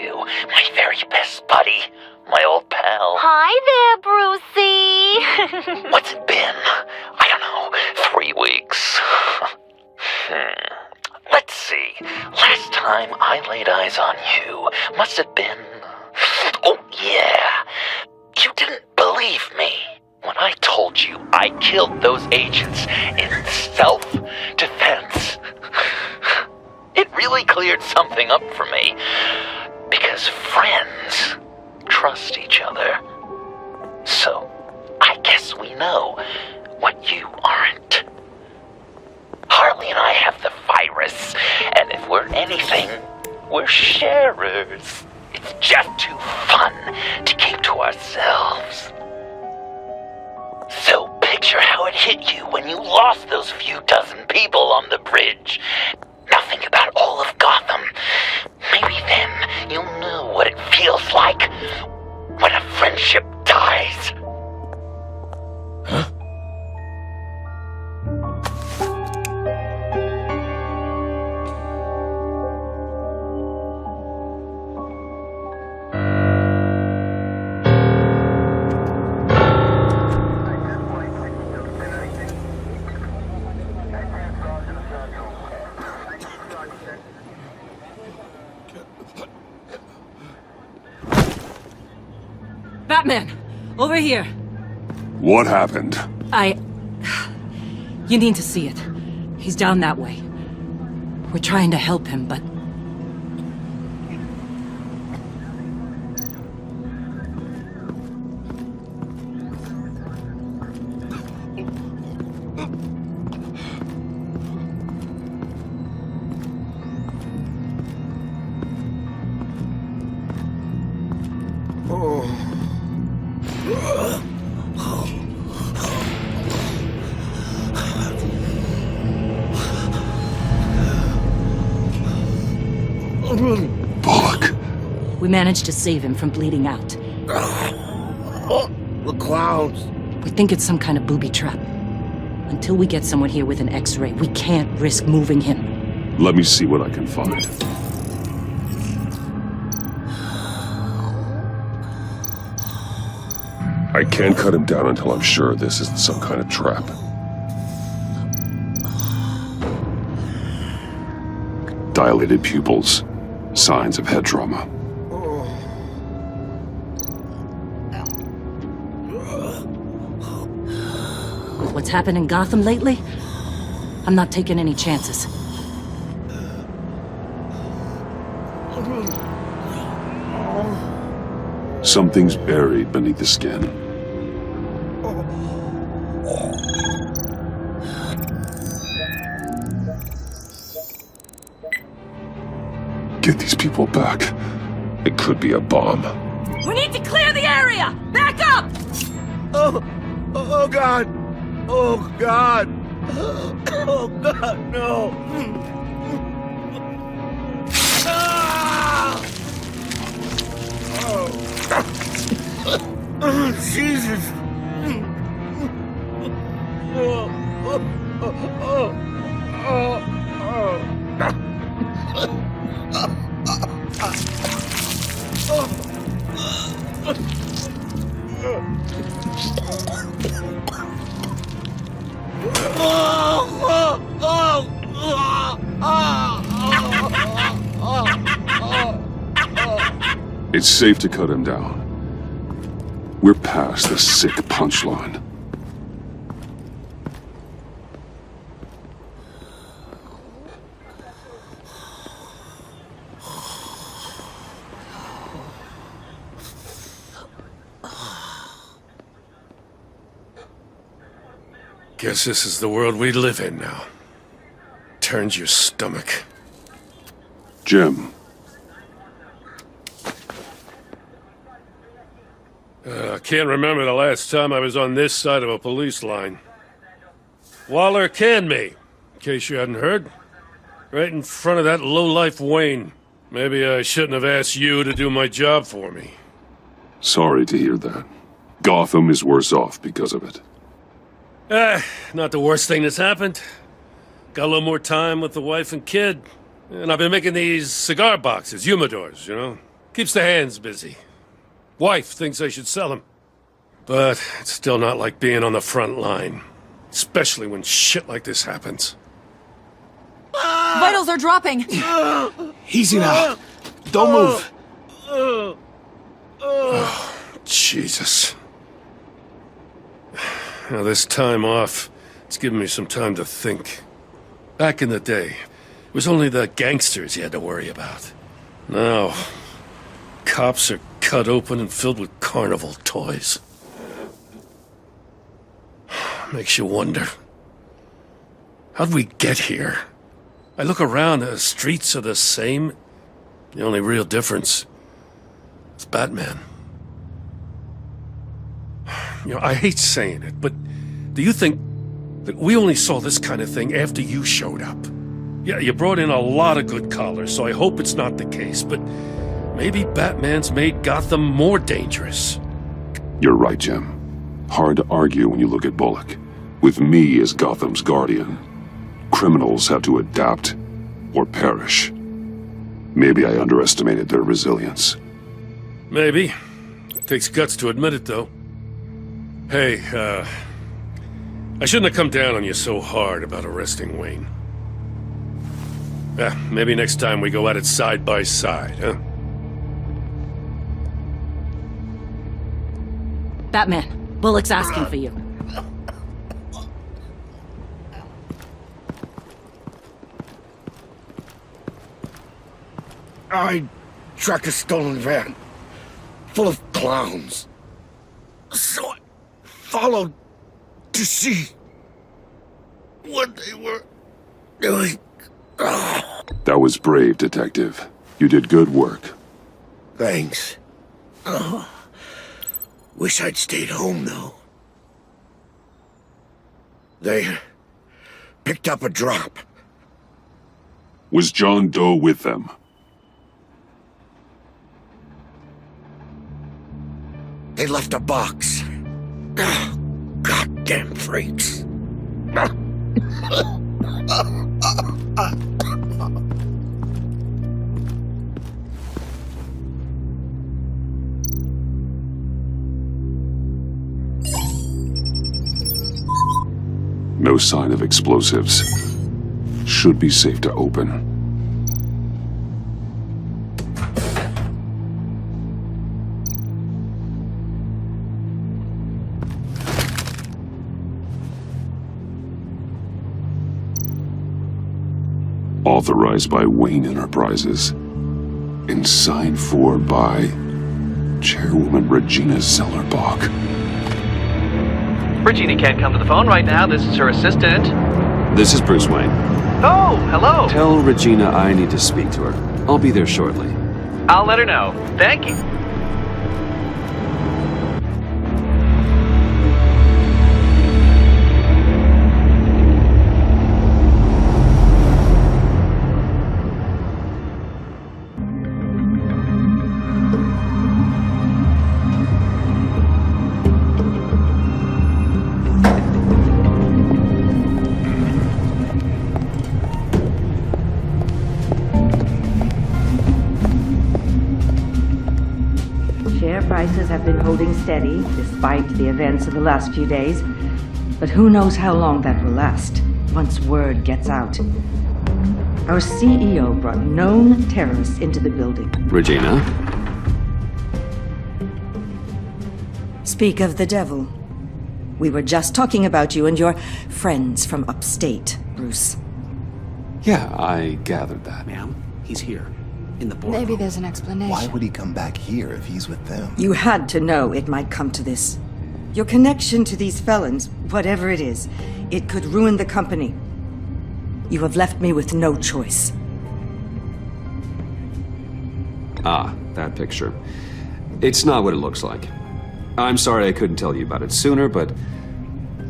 you, my very best buddy, my old pal. Hi there, Brucey. What's it been? I don't know, 3 weeks. Let's see. Last time I laid eyes on you must have been... Oh, yeah. You didn't believe me when I told you I killed those agents in self-defense. It really cleared something up for me, because friends trust each other. So, I guess we know what you aren't. Harley and I have the virus, and if we're anything, we're sharers. It's just too fun to keep to ourselves. So picture how it hit you when you lost those few dozen people on the bridge. Now think about all of Gotham. Maybe then you'll know what it feels like when a friendship dies. Huh? Batman! Over here! What happened? You need to see it. He's down that way. We're trying to help him, but... Bullock. We managed to save him from bleeding out. The clouds. We think it's some kind of booby trap. Until we get someone here with an X-ray, we can't risk moving him. Let me see what I can find. I can't cut him down until I'm sure this isn't some kind of trap. Dilated pupils. Signs of head trauma. What's happened in Gotham lately? I'm not taking any chances. Something's buried beneath the skin. Get these people back. It could be a bomb. We need to clear the area! Back up! Oh God! Oh God! Oh God, no! Ah! Oh, Jesus! It's safe to cut him down. We're past the sick punchline. Guess this is the world we live in now. Turns your stomach. Jim. I can't remember the last time I was on this side of a police line. Waller canned me, in case you hadn't heard. Right in front of that lowlife Wayne. Maybe I shouldn't have asked you to do my job for me. Sorry to hear that. Gotham is worse off because of it. Not the worst thing that's happened. Got a little more time with the wife and kid. And I've been making these cigar boxes, humidors, you know? Keeps the hands busy. Wife thinks I should sell him. But it's still not like being on the front line. Especially when shit like this happens. Vitals are dropping! Easy now. Don't move. Oh, Jesus. Now, this time off, it's given me some time to think. Back in the day, it was only the gangsters you had to worry about. Now, cops are cut open and filled with carnival toys. Makes you wonder. How'd we get here? I look around, the streets are the same. The only real difference is Batman. You know, I hate saying it, but do you think that we only saw this kind of thing after you showed up? Yeah, you brought in a lot of good callers, so I hope it's not the case, but maybe Batman's made Gotham more dangerous. You're right, Jim. Hard to argue when you look at Bullock. With me as Gotham's guardian, criminals have to adapt or perish. Maybe I underestimated their resilience. Maybe. Takes guts to admit it, though. Hey, I shouldn't have come down on you so hard about arresting Wayne. Maybe next time we go at it side by side, huh? Batman, Bullock's asking for you. I tracked a stolen van full of clowns. So I followed to see what they were doing. That was brave, Detective. You did good work. Thanks. Wish I'd stayed home, though. They picked up a drop. Was John Doe with them? They left a box. Goddamn freaks. No sign of explosives. Should be safe to open. Authorized by Wayne Enterprises. And signed for by Chairwoman Regina Zellerbach. Regina can't come to the phone right now. This is her assistant. This is Bruce Wayne. Oh, hello. Tell Regina I need to speak to her. I'll be there shortly. I'll let her know. Thank you. Prices have been holding steady despite the events of the last few days. But who knows how long that will last once word gets out. Our CEO brought known terrorists into the building. Regina? Speak of the devil. We were just talking about you and your friends from upstate, Bruce. Yeah, I gathered that. Ma'am, he's here. In the boardroom. Maybe there's an explanation. Why would he come back here if he's with them? You had to know it might come to this. Your connection to these felons, whatever it is, it could ruin the company. You have left me with no choice. Ah, that picture. It's not what it looks like. I'm sorry I couldn't tell you about it sooner, but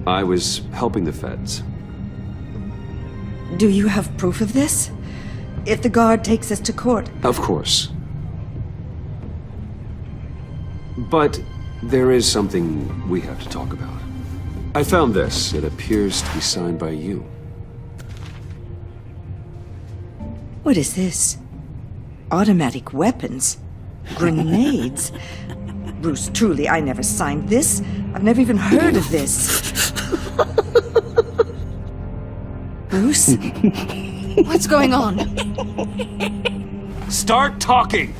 I was helping the feds. Do you have proof of this? If the guard takes us to court? Of course. But there is something we have to talk about. I found this. It appears to be signed by you. What is this? Automatic weapons? Grenades? Bruce, truly, I never signed this. I've never even heard of this. Bruce? What's going on? Start talking!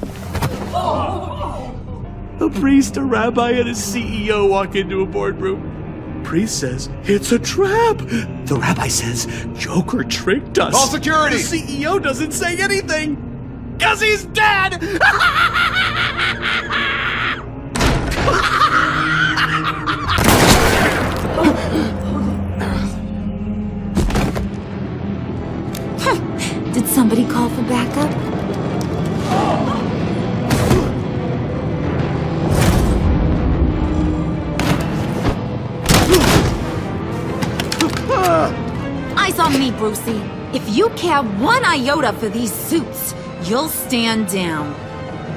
A priest, a rabbi, and a CEO walk into a boardroom. Priest says, it's a trap. The rabbi says, Joker tricked us. Call security! The CEO doesn't say anything. 'Cause he's dead! Did somebody call for backup? Eyes on me, Brucey. If you care one iota for these suits, you'll stand down.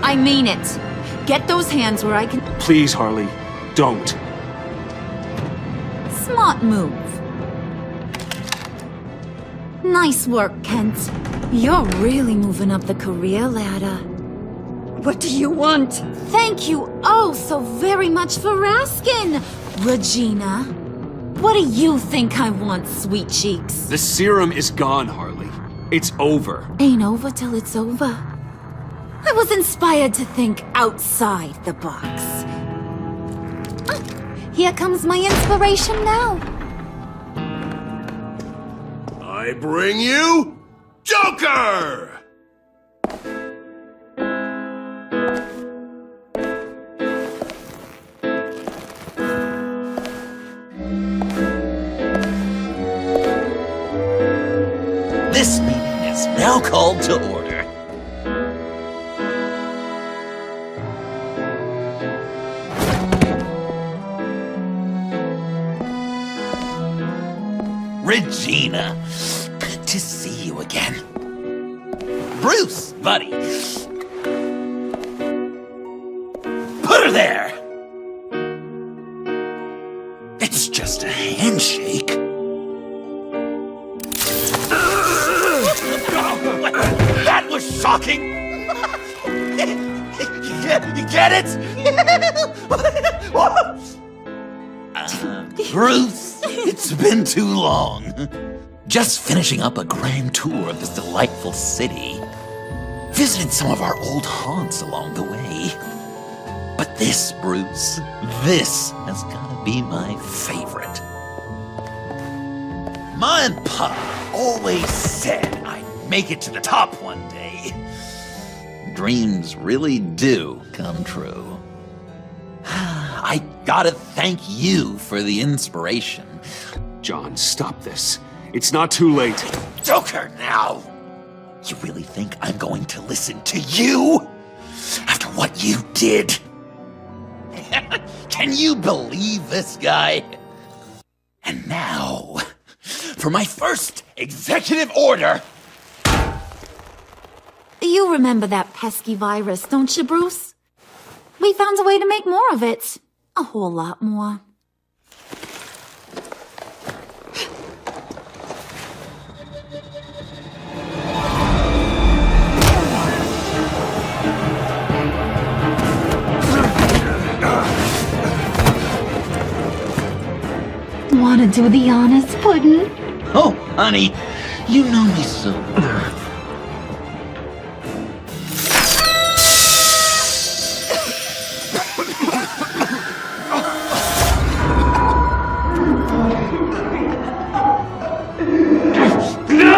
I mean it. Get those hands where I can... Please, Harley, don't. Smart move. Nice work, Kent. You're really moving up the career ladder. What do you want? Thank you oh so very much for asking, Regina. What do you think I want, sweet cheeks? The serum is gone, Harley. It's over. Ain't over till it's over. I was inspired to think outside the box. Oh, here comes my inspiration now. I bring you Joker! This meeting is now called to order. Regina, good to see you again. Bruce, buddy. Put her there. It's just a handshake. That was shocking! You get it? Bruce, it's been too long. Just finishing up a grand tour of this delightful city. Visited some of our old haunts along the way. But this, Bruce, this has gotta be my favorite. Ma and Pa always said I'd make it to the top one day. Dreams really do come true. I gotta thank you for the inspiration. John, stop this. It's not too late. Joker now! You really think I'm going to listen to you? After what you did? Can you believe this guy? And now, for my first executive order. You remember that pesky virus, don't you, Bruce? We found a way to make more of it. A whole lot more. Wanna do the honors, Puddin'? Oh, honey, you know me so well.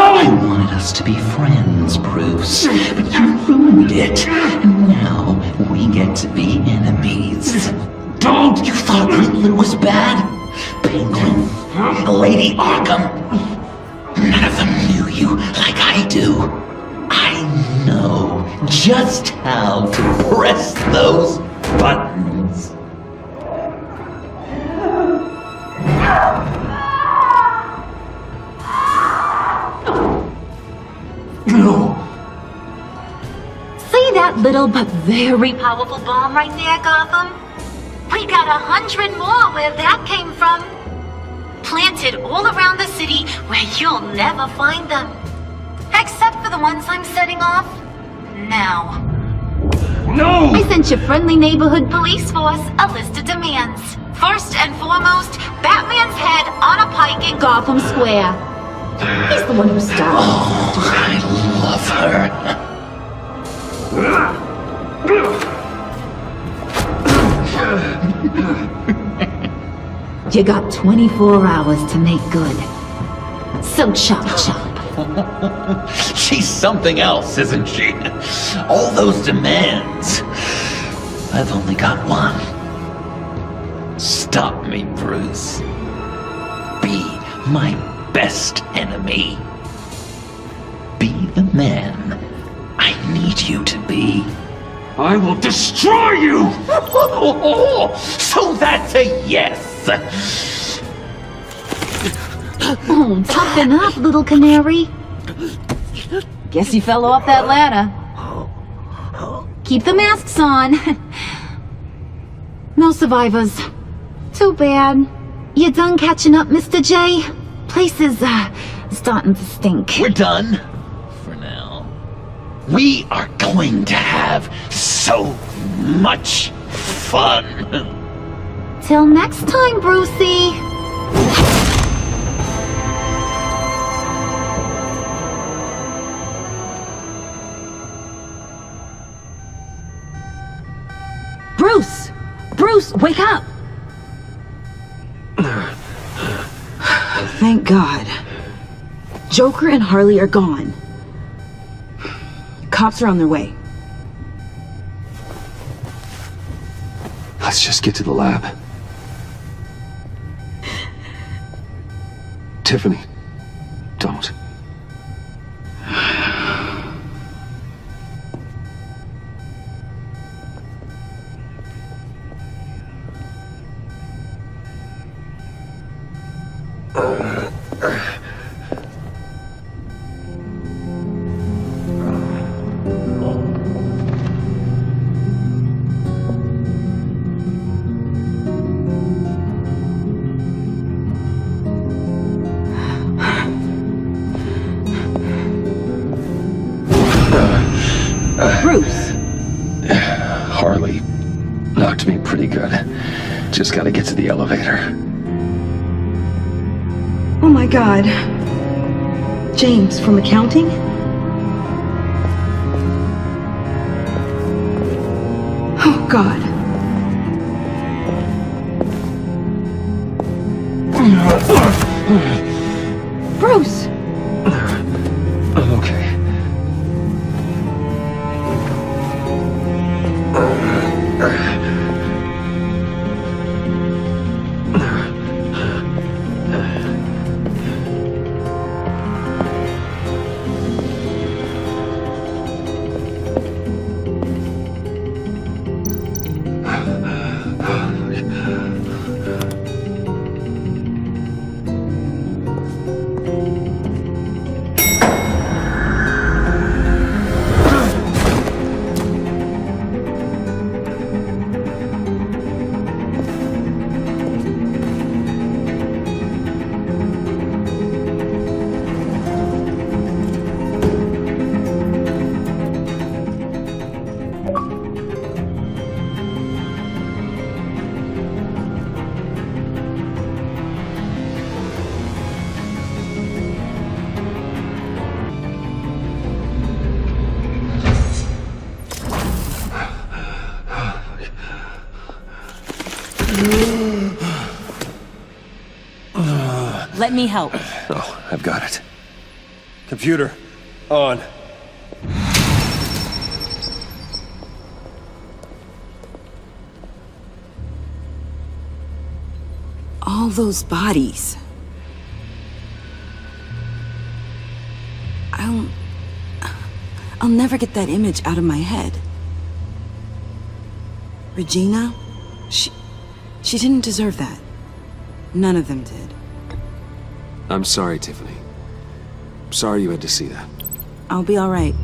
I wanted us to be friends, Bruce, but you ruined it. And now we get to be enemies. Don't! You thought Riddler was bad? Penguin, Lady Arkham. None of them knew you like I do. I know just how to press those buttons. See that little but very powerful bomb right there, Gotham? We got 100 more where that came from. Planted all around the city where you'll never find them. Except for the ones I'm setting off now. No! I sent your friendly neighborhood police force a list of demands. First and foremost, Batman's head on a pike in Gotham Square. He's the one who started. Oh, I love her. You got 24 hours to make good. So chop chop. She's something else, isn't she? All those demands. I've only got one. Stop me, Bruce. Be my best enemy. Be the man I need you to be. I will destroy you! So that's a yes! Oh, toughen up, little canary. Guess you fell off that ladder. Keep the masks on. No survivors. Too bad. You done catching up, Mr. J? Place is, starting to stink. We're done. For now. We are going to have so much fun. Till next time, Brucey. Bruce! Bruce, wake up! Thank God. Joker and Harley are gone. Cops are on their way. Let's just get to the lab. Tiffany, don't. Bruce! Harley knocked me pretty good. Just gotta get to the elevator. Oh my God. James, from accounting? Oh God. Bruce! I'm okay. Let me help. Oh, I've got it. Computer, on. All those bodies. I'll never get that image out of my head. Regina? She didn't deserve that. None of them did. I'm sorry, Tiffany. Sorry you had to see that. I'll be all right.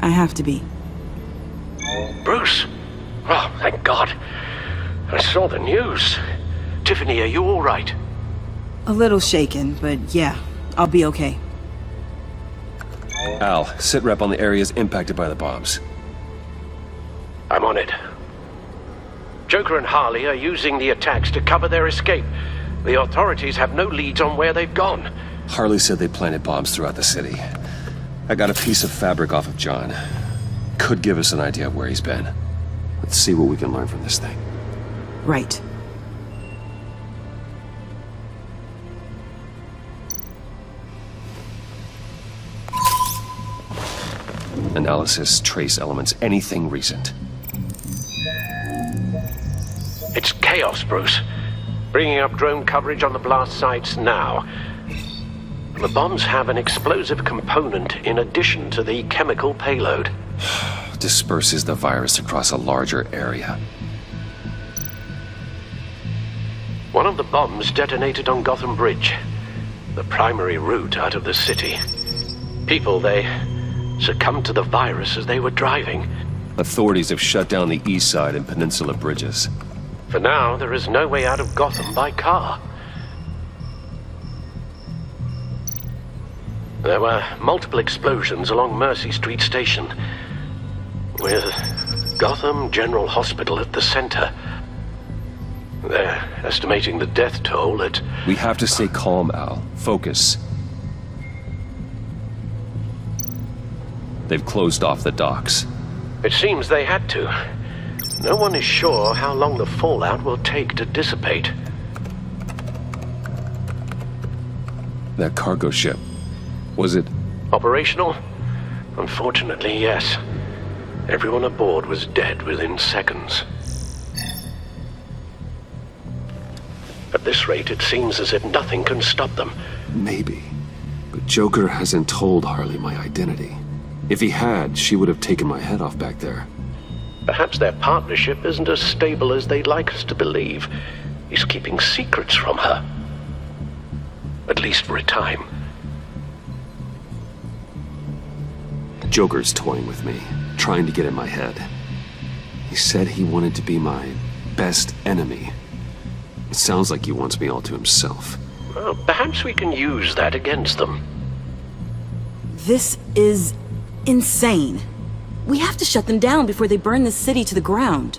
I have to be. Bruce! Oh, thank God. I saw the news. Tiffany, are you all right? A little shaken, but yeah, I'll be okay. Al, sit rep on the areas impacted by the bombs. I'm on it. Joker and Harley are using the attacks to cover their escape. The authorities have no leads on where they've gone. Harley said they planted bombs throughout the city. I got a piece of fabric off of John. Could give us an idea of where he's been. Let's see what we can learn from this thing. Right. Analysis, trace elements, anything recent. It's chaos, Bruce. Bringing up drone coverage on the blast sites now. The bombs have an explosive component in addition to the chemical payload. Disperses the virus across a larger area. One of the bombs detonated on Gotham Bridge, the primary route out of the city. People, they succumbed to the virus as they were driving. Authorities have shut down the east side and peninsula bridges. For now, there is no way out of Gotham by car. There were multiple explosions along Mercy Street Station, with Gotham General Hospital at the center. They're estimating the death toll at... We have to stay calm, Al. Focus. They've closed off the docks. It seems they had to. No one is sure how long the fallout will take to dissipate. That cargo ship, was it... Operational? Unfortunately, yes. Everyone aboard was dead within seconds. At this rate, it seems as if nothing can stop them. Maybe. But Joker hasn't told Harley my identity. If he had, she would have taken my head off back there. Perhaps their partnership isn't as stable as they'd like us to believe. He's keeping secrets from her. At least for a time. Joker's toying with me, trying to get in my head. He said he wanted to be my best enemy. It sounds like he wants me all to himself. Well, perhaps we can use that against them. This is insane. We have to shut them down before they burn the city to the ground.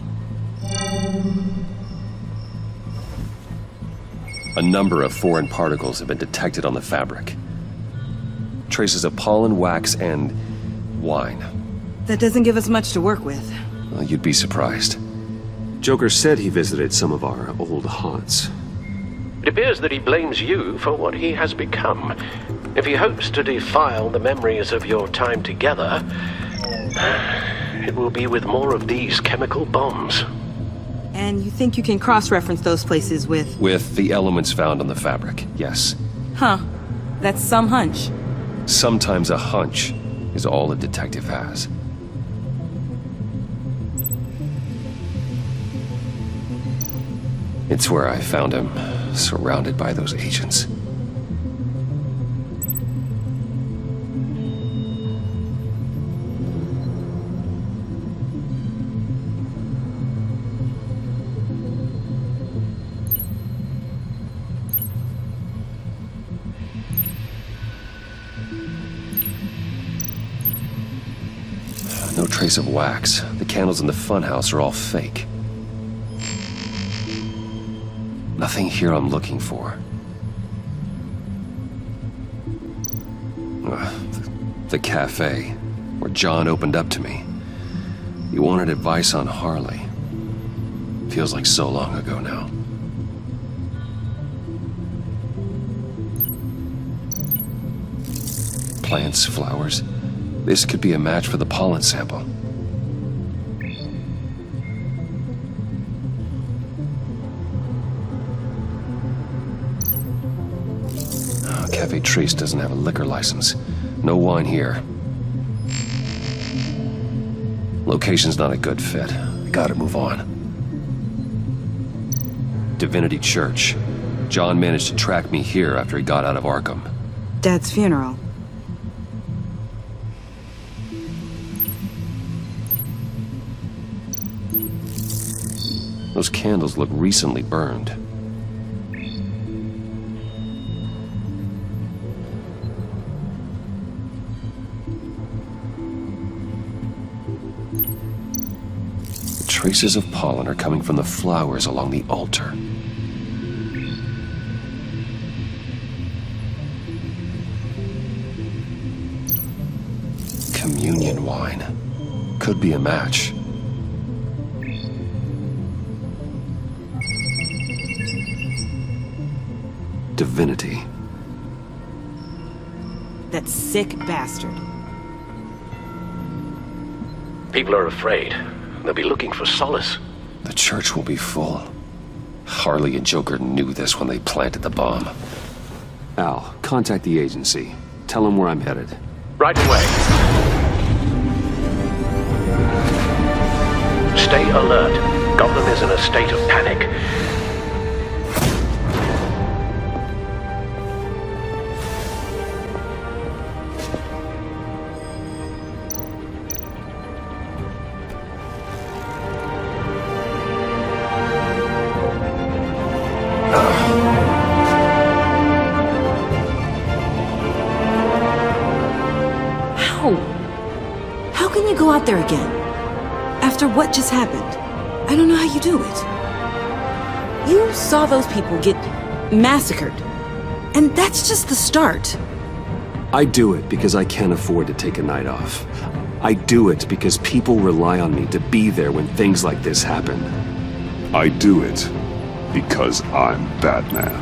A number of foreign particles have been detected on the fabric. Traces of pollen, wax, and wine. That doesn't give us much to work with. Well, you'd be surprised. Joker said he visited some of our old haunts. It appears that he blames you for what he has become. If he hopes to defile the memories of your time together, it will be with more of these chemical bombs. And you think you can cross-reference those places with... With the elements found on the fabric, yes. Huh. That's some hunch. Sometimes a hunch is all a detective has. It's where I found him, surrounded by those agents. No trace of wax. The candles in the funhouse are all fake. Nothing here I'm looking for. The cafe, where John opened up to me. He wanted advice on Harley. Feels like so long ago now. Plants, flowers. This could be a match for the pollen sample. Cafe Trace doesn't have a liquor license. No wine here. Location's not a good fit. I gotta move on. Divinity Church. John managed to track me here after he got out of Arkham. Dad's funeral. Those candles look recently burned. Traces of pollen are coming from the flowers along the altar. Communion wine. Could be a match. Divinity. That sick bastard. People are afraid. They'll be looking for solace. The church will be full. Harley and Joker knew this when they planted the bomb. Al, contact the agency. Tell them where I'm headed. Right away. Stay alert. Gotham is in a state of panic. How can you go out there again? After what just happened? I don't know how you do it. You saw those people get massacred. And that's just the start. I do it because I can't afford to take a night off. I do it because people rely on me to be there when things like this happen. I do it because I'm Batman.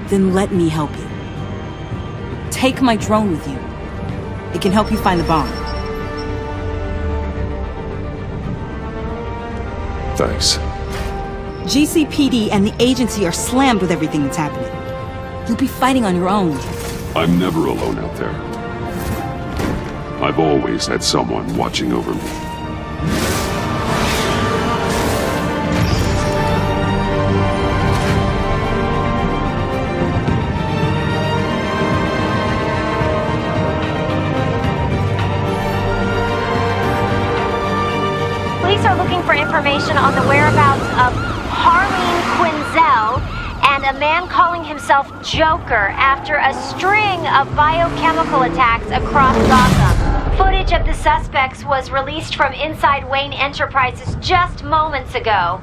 Then let me help you. Take my drone with you. It can help you find the bomb. Thanks. GCPD and the agency are slammed with everything that's happening. You'll be fighting on your own. I'm never alone out there. I've always had someone watching over me. Police are looking for information on the whereabouts of Harleen Quinzel and a man calling himself Joker after a string of biochemical attacks across Gotham. Footage of the suspects was released from inside Wayne Enterprises just moments ago.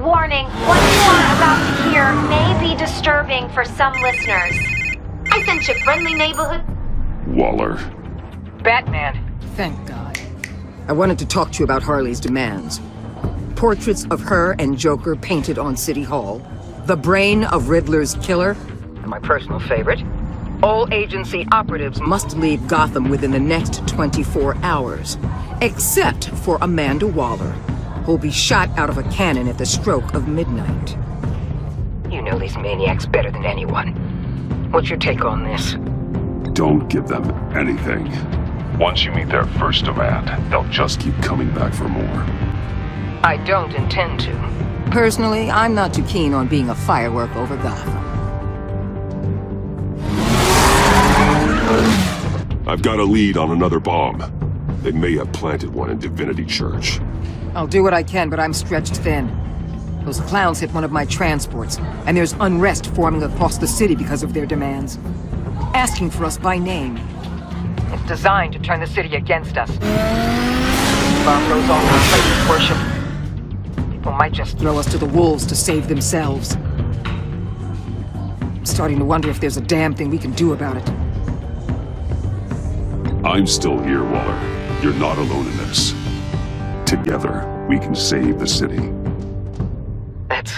Warning, what you are about to hear may be disturbing for some listeners. I sent you friendly neighborhood. Waller. Batman. Thank God. I wanted to talk to you about Harley's demands. Portraits of her and Joker painted on City Hall. The brain of Riddler's killer. And my personal favorite. All agency operatives must leave Gotham within the next 24 hours. Except for Amanda Waller, who'll be shot out of a cannon at the stroke of midnight. You know these maniacs better than anyone. What's your take on this? Don't give them anything. Once you meet their first demand, they'll just keep coming back for more. I don't intend to. Personally, I'm not too keen on being a firework over Gotham. I've got a lead on another bomb. They may have planted one in Divinity Church. I'll do what I can, but I'm stretched thin. Those clowns hit one of my transports, and there's unrest forming across the city because of their demands. Asking for us by name. It's designed to turn the city against us. Bomb goes off in a place of worship. People might just throw us to the wolves to save themselves. I'm starting to wonder if there's a damn thing we can do about it. I'm still here, Waller. You're not alone in this. Together, we can save the city. That's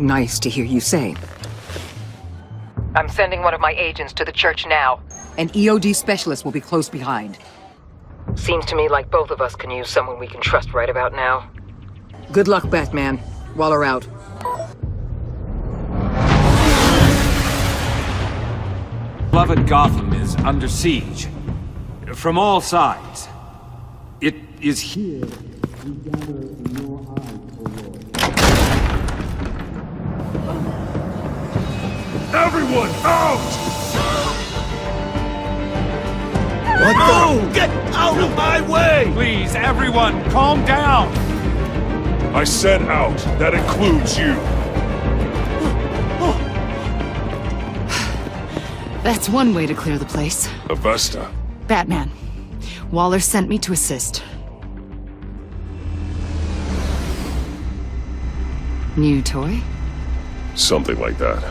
nice to hear you say. I'm sending one of my agents to the church now. An EOD specialist will be close behind. Seems to me like both of us can use someone we can trust right about now. Good luck, Batman. Waller out. Beloved Gotham is under siege. From all sides. It is here we gather in your eyes, O Lord. Everyone, out! What the? Get out of my way! Please, everyone, calm down! I said out. That includes you. That's one way to clear the place. Avesta. Batman. Waller sent me to assist. New toy? Something like that.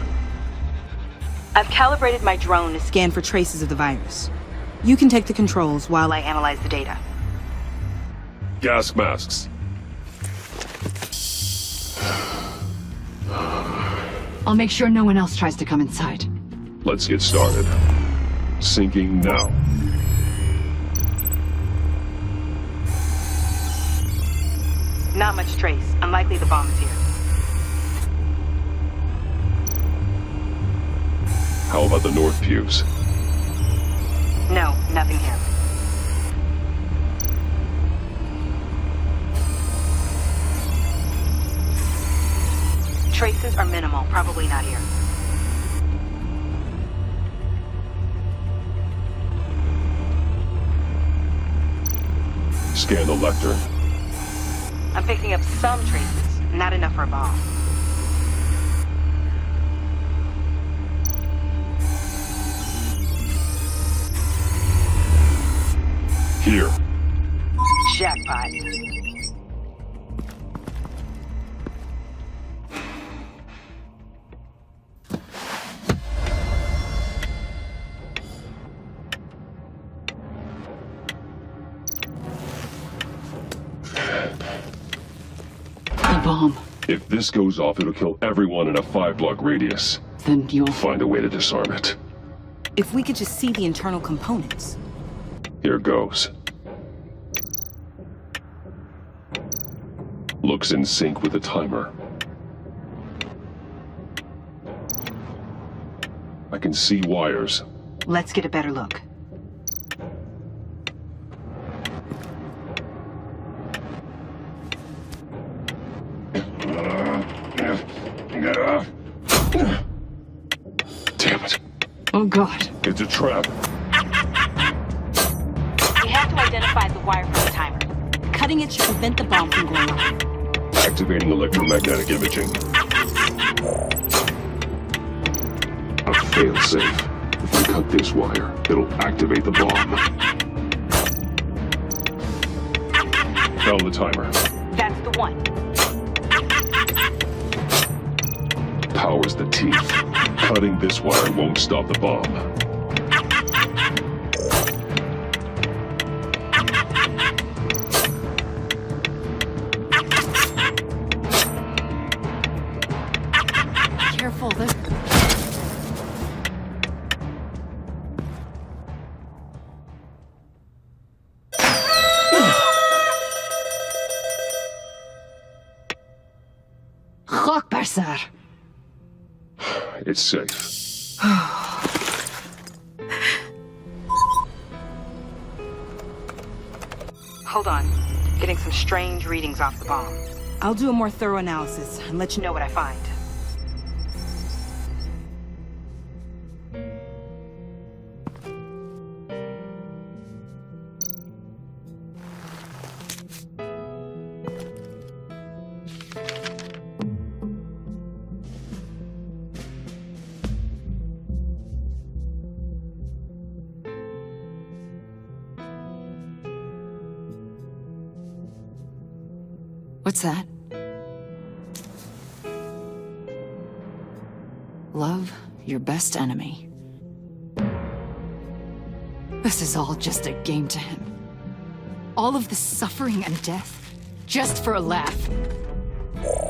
I've calibrated my drone to scan for traces of the virus. You can take the controls while I analyze the data. Gas masks. I'll make sure no one else tries to come inside. Let's get started. Syncing now. Not much trace. Unlikely the bomb is here. How about the north pews? No, nothing here. Traces are minimal, probably not here. Scan the lectern. I'm picking up some traces, not enough for a bomb. Here. Jackpot. The bomb. If this goes off, it'll kill everyone in a 5-block radius. Then you'll Find a way to disarm it. If we could just see the internal components. Here goes. Looks in sync with the timer. I can see wires. Let's get a better look. Damn it. Oh god. It's a trap. We have to identify the wire from the timer. Cutting it should prevent the bomb from going off. Activating electromagnetic imaging. A failsafe. If we cut this wire, it'll activate the bomb. Found the timer. That's the one. Powers the teeth. Cutting this wire won't stop the bomb. Careful, this... Akbar, sir. It's safe. Hold on. Getting some strange readings off the bomb. I'll do a more thorough analysis and let you know what I find. What's that? Love your best enemy. This is all just a game to him. All of this suffering and death, just for a laugh.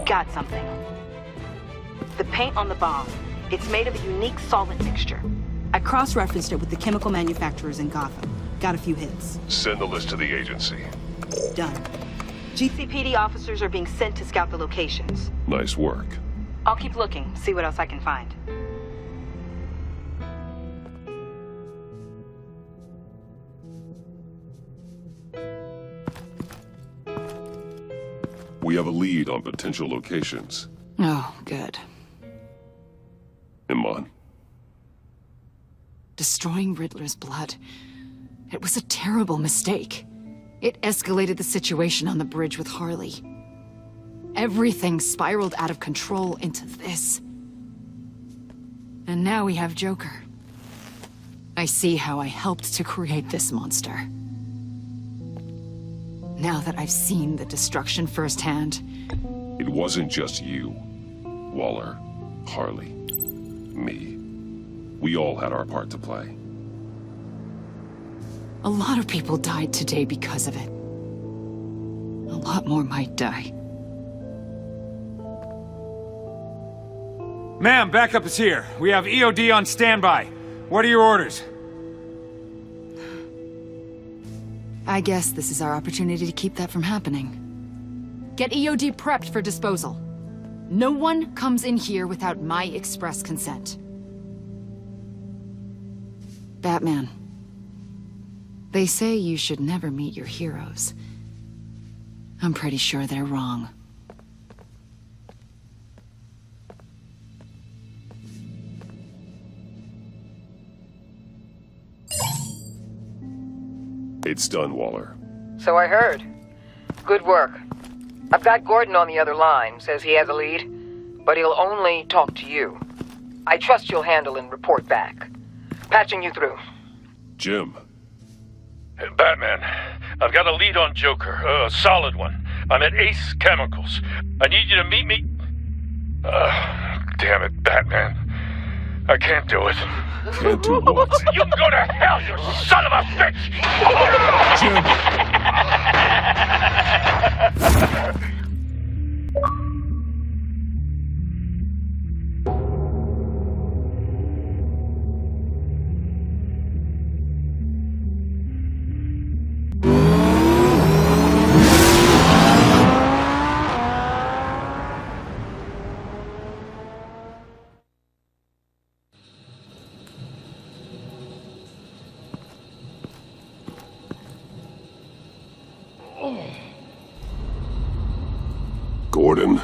Got something. The paint on the bomb. It's made of a unique solvent mixture. I cross-referenced it with the chemical manufacturers in Gotham. Got a few hits. Send the list to the agency. Done. GCPD officers are being sent to scout the locations. Nice work. I'll keep looking, see what else I can find. We have a lead on potential locations. Oh, good. Iman. Destroying Riddler's blood. It was a terrible mistake. It escalated the situation on the bridge with Harley. Everything spiraled out of control into this. And now we have Joker. I see how I helped to create this monster. Now that I've seen the destruction firsthand, It wasn't just you, Waller, Harley, me. We all had our part to play. A lot of people died today because of it. A lot more might die. Ma'am, backup is here. We have EOD on standby. What are your orders? I guess this is our opportunity to keep that from happening. Get EOD prepped for disposal. No one comes in here without my express consent. Batman. They say you should never meet your heroes. I'm pretty sure they're wrong. It's done, Waller. So I heard. Good work. I've got Gordon on the other line. Says he has a lead, but he'll only talk to you. I trust you'll handle and report back. Patching you through. Jim. Hey, Batman, I've got a lead on Joker, a solid one. I'm at Ace Chemicals. I need you to meet me... damn it, Batman. I can't do it. Can't do what? You can go to hell, you son of a bitch! Gordon.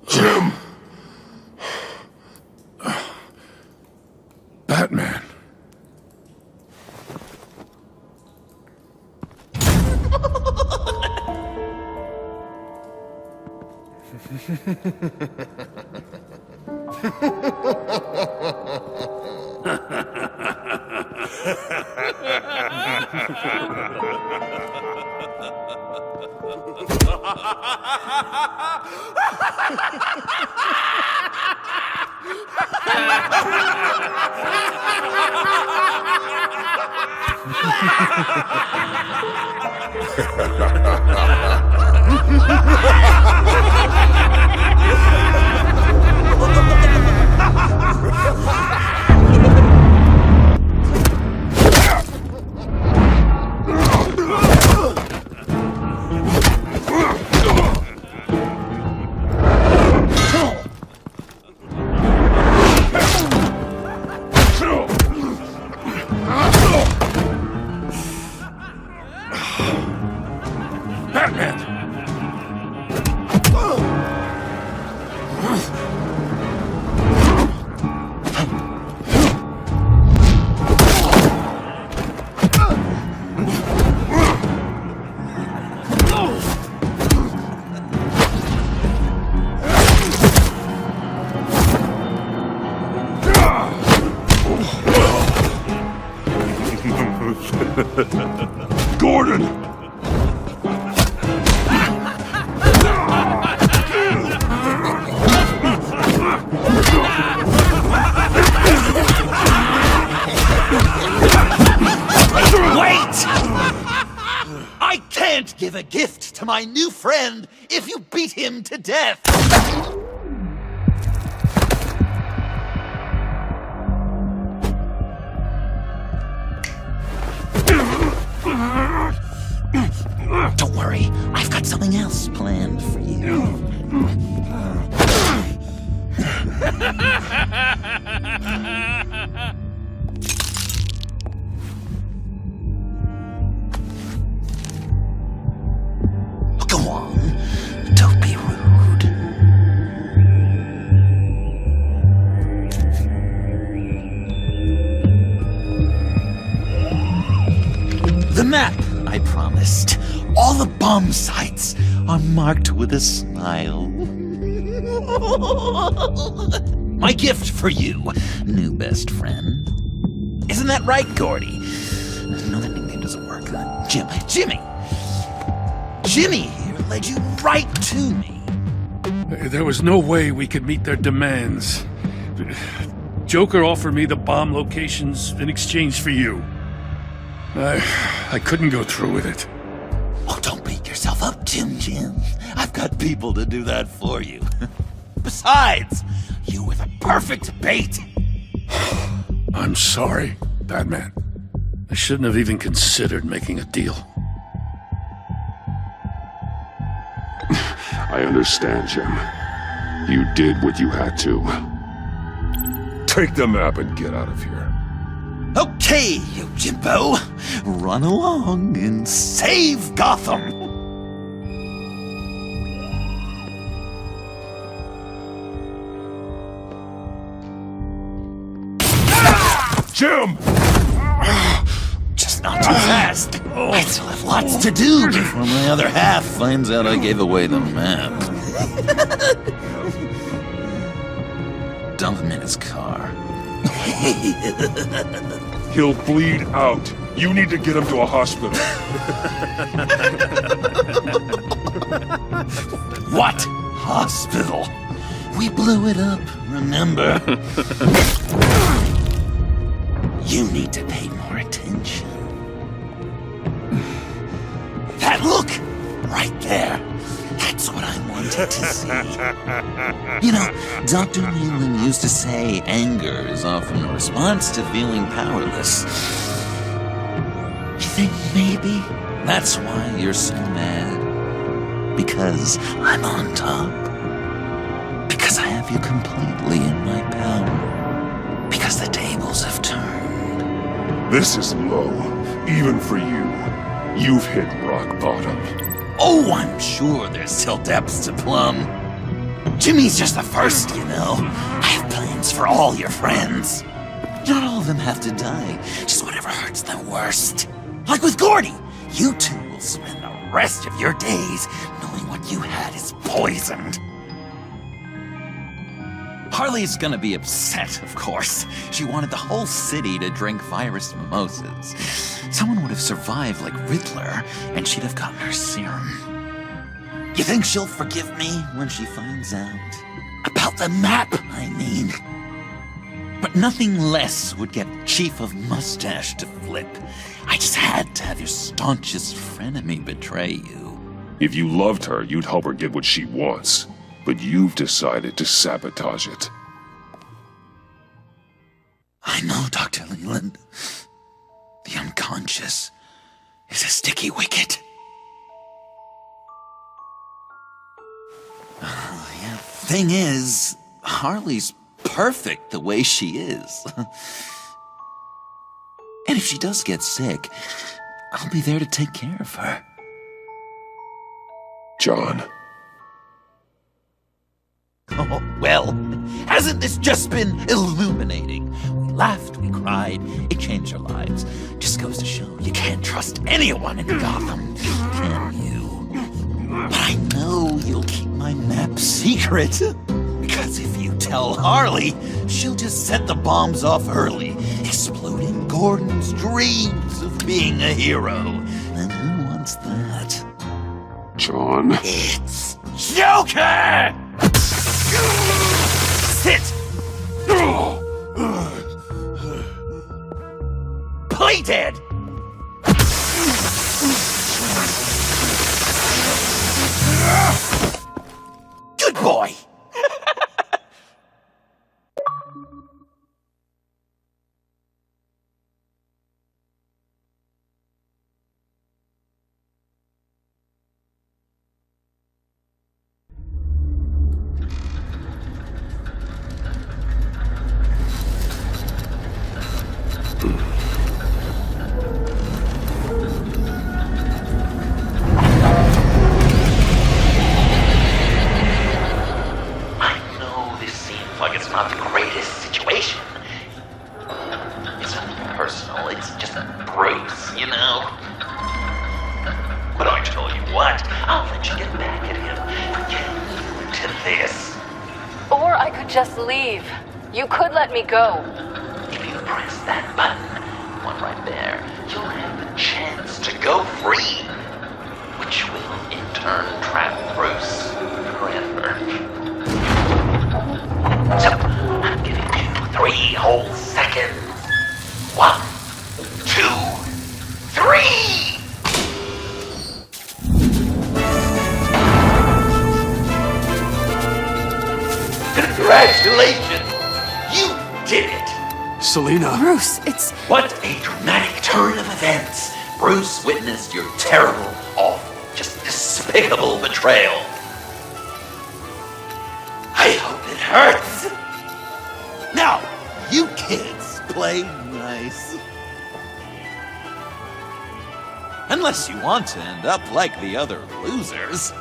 Jim! Batman. Gordon! Wait! I can't give a gift to my new friend if you beat him to death! Don't worry, I've got something else planned for you. Go on, don't be rude. The map, I promise. list. All the bomb sites are marked with a smile. My gift for you, new best friend. Isn't that right, Gordy? No, that nickname doesn't work. Jimmy here led you right to me. There was no way we could meet their demands. Joker offered me the bomb locations in exchange for you. I couldn't go through with it. Oh, don't beat yourself up, Jim. I've got people to do that for you. Besides, you were the perfect bait. I'm sorry, Batman. I shouldn't have even considered making a deal. I understand, Jim. You did what you had to. Take the map and get out of here. Okay, you Jimbo. Run along and save Gotham. Jim! Just not too fast. I still have lots to do before my other half finds out I gave away the map. Dump him in his car. He'll bleed out. You need to get him to a hospital. What hospital? We blew it up, remember? You need to pay more attention. That look! Right there. That's what I wanted to see. You know, Dr. Leland used to say anger is often a response to feeling powerless. You think maybe that's why you're so mad? Because I'm on top? Because I have you completely in my power? Because the tables have turned? This is low, even for you. You've hit rock bottom. Oh, I'm sure there's still depths to plumb. Jimmy's just the first, you know. I have plans for all your friends. Not all of them have to die, just whatever hurts them worst. Like with Gordy, you two will spend the rest of your days knowing what you had is poisoned. Harley's gonna be upset, of course. She wanted the whole city to drink virus mimosas. Someone would have survived like Riddler, and she'd have gotten her serum. You think she'll forgive me when she finds out? About the map, I mean. But nothing less would get Chief of Mustache to flip. I just had to have your staunchest frenemy betray you. If you loved her, you'd help her get what she wants. But you've decided to sabotage it. I know, Dr. Leland. The unconscious is a sticky wicket. Yeah. Thing is, Harley's perfect the way she is. And if she does get sick, I'll be there to take care of her. John. Oh, well, hasn't this just been illuminating? We laughed, we cried, it changed our lives. Just goes to show you can't trust anyone in Gotham, can you? But I know you'll keep my map secret. Because if you tell Harley, she'll just set the bombs off early, exploding Gordon's dreams of being a hero. And who wants that? John. It's Joker! Sit! Play dead! Good boy! Not the greatest situation. It's nothing personal, it's just a bruise, you know? But I tell you what, I'll let you get back at him for getting to this. Or I could just leave. You could let me go. If you press that button, one right there, you'll have the chance to go free. Which will, in turn, trap Bruce forever. So, I'm giving you 3 whole seconds. 1, 2, 3! Congratulations! You did it! Selena. Bruce, it's... What a dramatic turn of events! Bruce witnessed your terrible, awful, just despicable betrayal. I hope it hurts! Now, you kids play nice. Unless you want to end up like the other losers.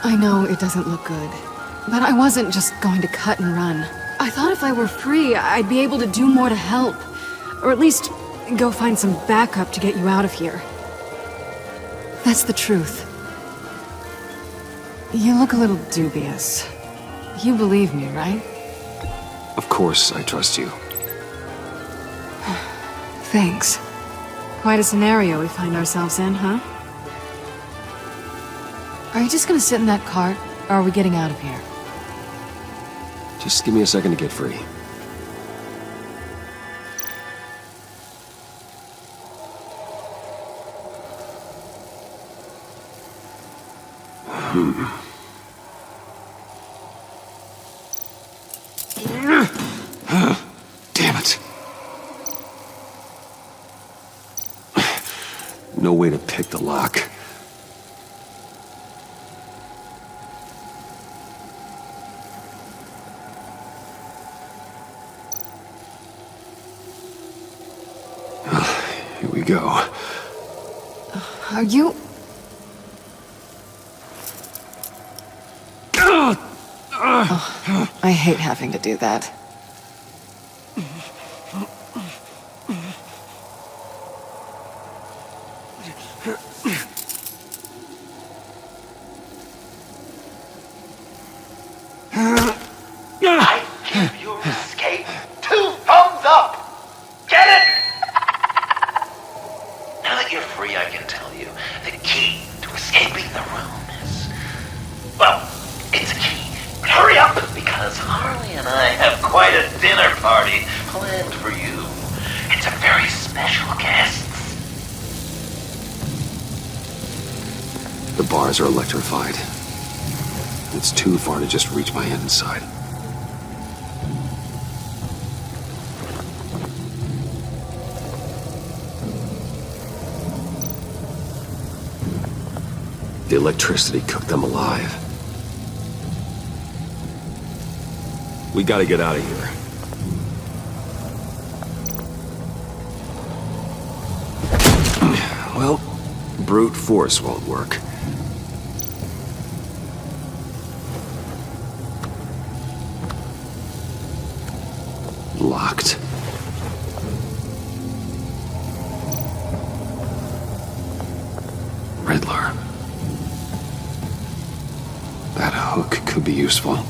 I know it doesn't look good, but I wasn't just going to cut and run. I thought if I were free, I'd be able to do more to help. Or at least go find some backup to get you out of here. That's the truth. You look a little dubious. You believe me, right? Of course, I trust you. Thanks. Quite a scenario we find ourselves in, huh? Are you just gonna sit in that cart, or are we getting out of here? Just give me a second to get free. Damn it. No way to pick the lock. Here we go. Are you... Oh, I hate having to do that. I give your escape 2 thumbs up! Get it? Now that you're free, I can tell you, the key to escaping the room is... Well, it's a key. But hurry up, because Harley and I have quite a dinner party planned for you. It's a very special guest. The bars are electrified. It's too far to just reach my hand inside. The electricity cooked them alive. We gotta get out of here. Well, brute force won't work. Locked. Riddler. That hook could be useful.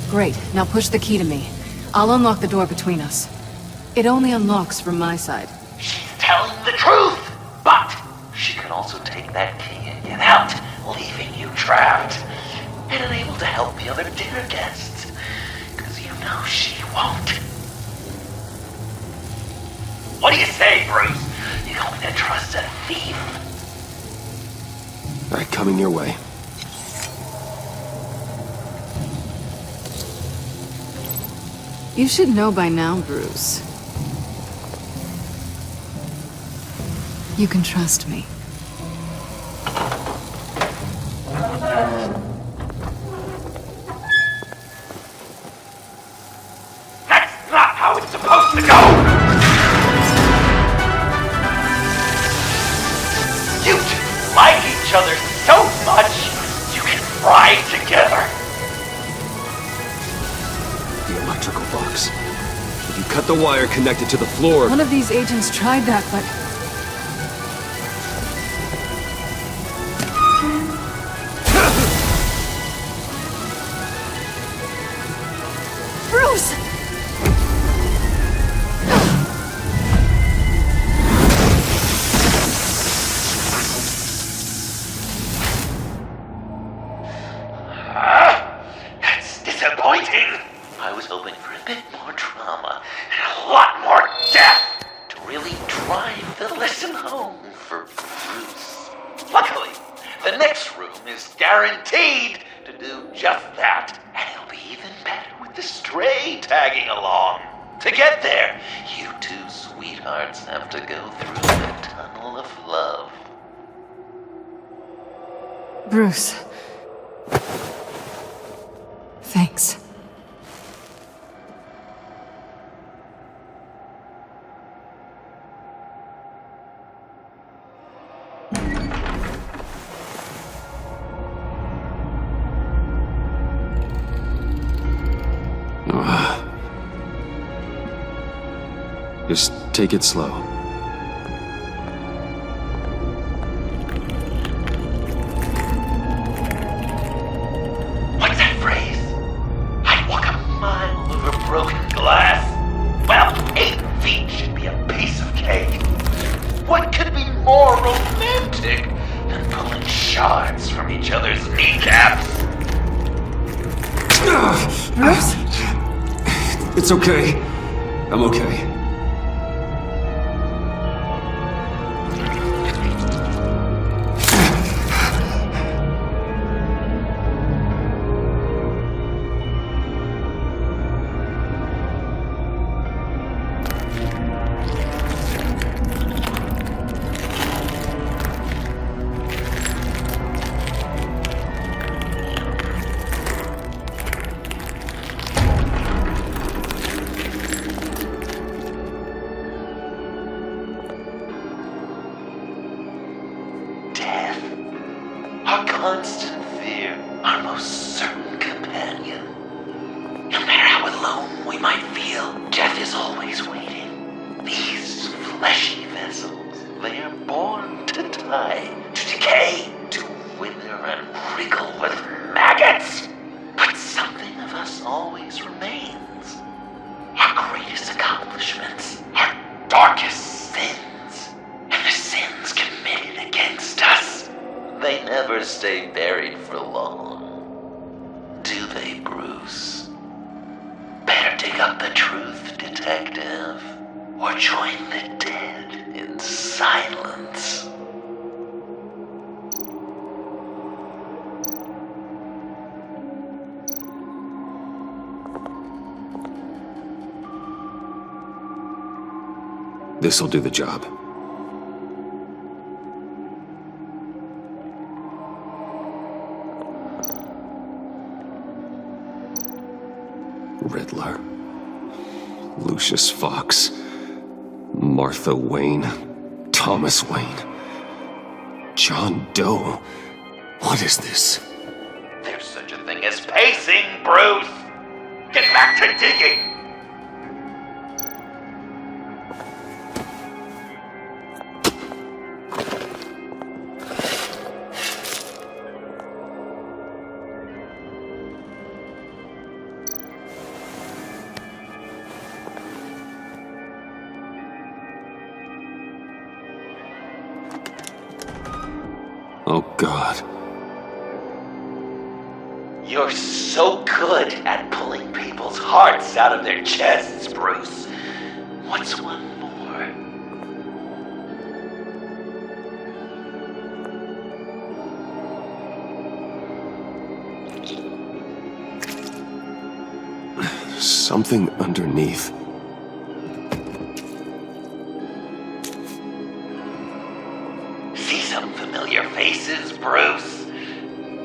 Great, now push the key to me. I'll unlock the door between us. It only unlocks from my side. She's telling the truth! But she can also take that key and get out, leaving you trapped. And unable to help the other dinner guests. Because you know she won't. What do you say, Bruce? You going to trust a thief? All right, coming your way. You should know by now, Bruce. You can trust me. That's not how it's supposed to go! You two like each other so much, you can fry together. The electrical box. If you cut the wire connected to the floor... One of these agents tried that, but... Bruce! That's disappointing. I was hoping for a bit more drama and a lot more death to really drive the lesson home for Bruce. Luckily, the next room is guaranteed to do just that, and it'll be even better with the stray tagging along. To get there, you two sweethearts have to go through the tunnel of love. Bruce. Thanks. Just take it slow. What's that phrase? I'd walk a mile over broken glass. Well, 8 feet should be a piece of cake. What could be more romantic than pulling shards from each other's kneecaps? Bruce? It's okay. I'm okay. Our constant fear, our most certain companion. No matter how alone we might feel, death is always waiting. These fleshy vessels, they are born to die, to decay, to wither and wriggle with maggots. But something of us always remains. Our greatest accomplishments, our darkest sins, and the sins committed against us. They never stay buried for long, do they, Bruce? Better dig up the truth, detective, or join the dead in silence. This'll do the job. Riddler, Lucius Fox, Martha Wayne, Thomas Wayne, John Doe. What is this? There's such a thing as pacing, Bruce! Get back to digging! Oh, God. You're so good at pulling people's hearts out of their chests, Bruce. What's one more? Something underneath. Bruce.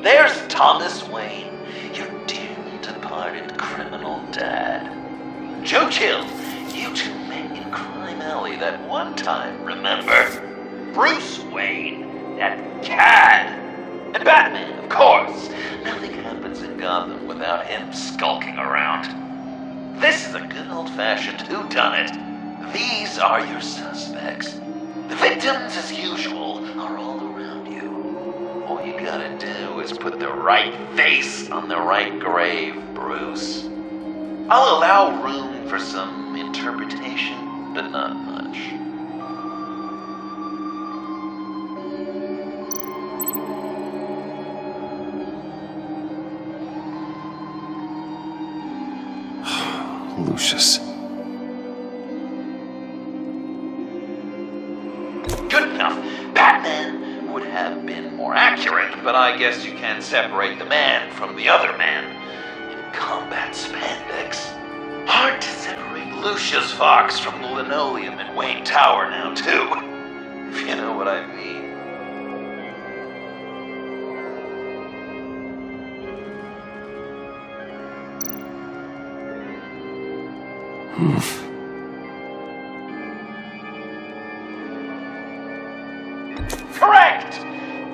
There's Thomas Wayne, your dearly departed criminal dad. Joe Chill, you two met in Crime Alley that one time, remember? Bruce Wayne, that cad. And Batman, of course. Nothing happens in Gotham without him skulking around. This is a good old-fashioned whodunit. These are your suspects. The victims, as usual, are all around you. All you gotta do is put the right face on the right grave, Bruce. I'll allow room for some interpretation, but not much. Lucius. Good enough. Batman would have been more accurate, but I guess you can't separate the man from the other man. In combat spandex. Hard to separate Lucius Fox from the linoleum in Wayne Tower now, too. If you know what I mean. Correct!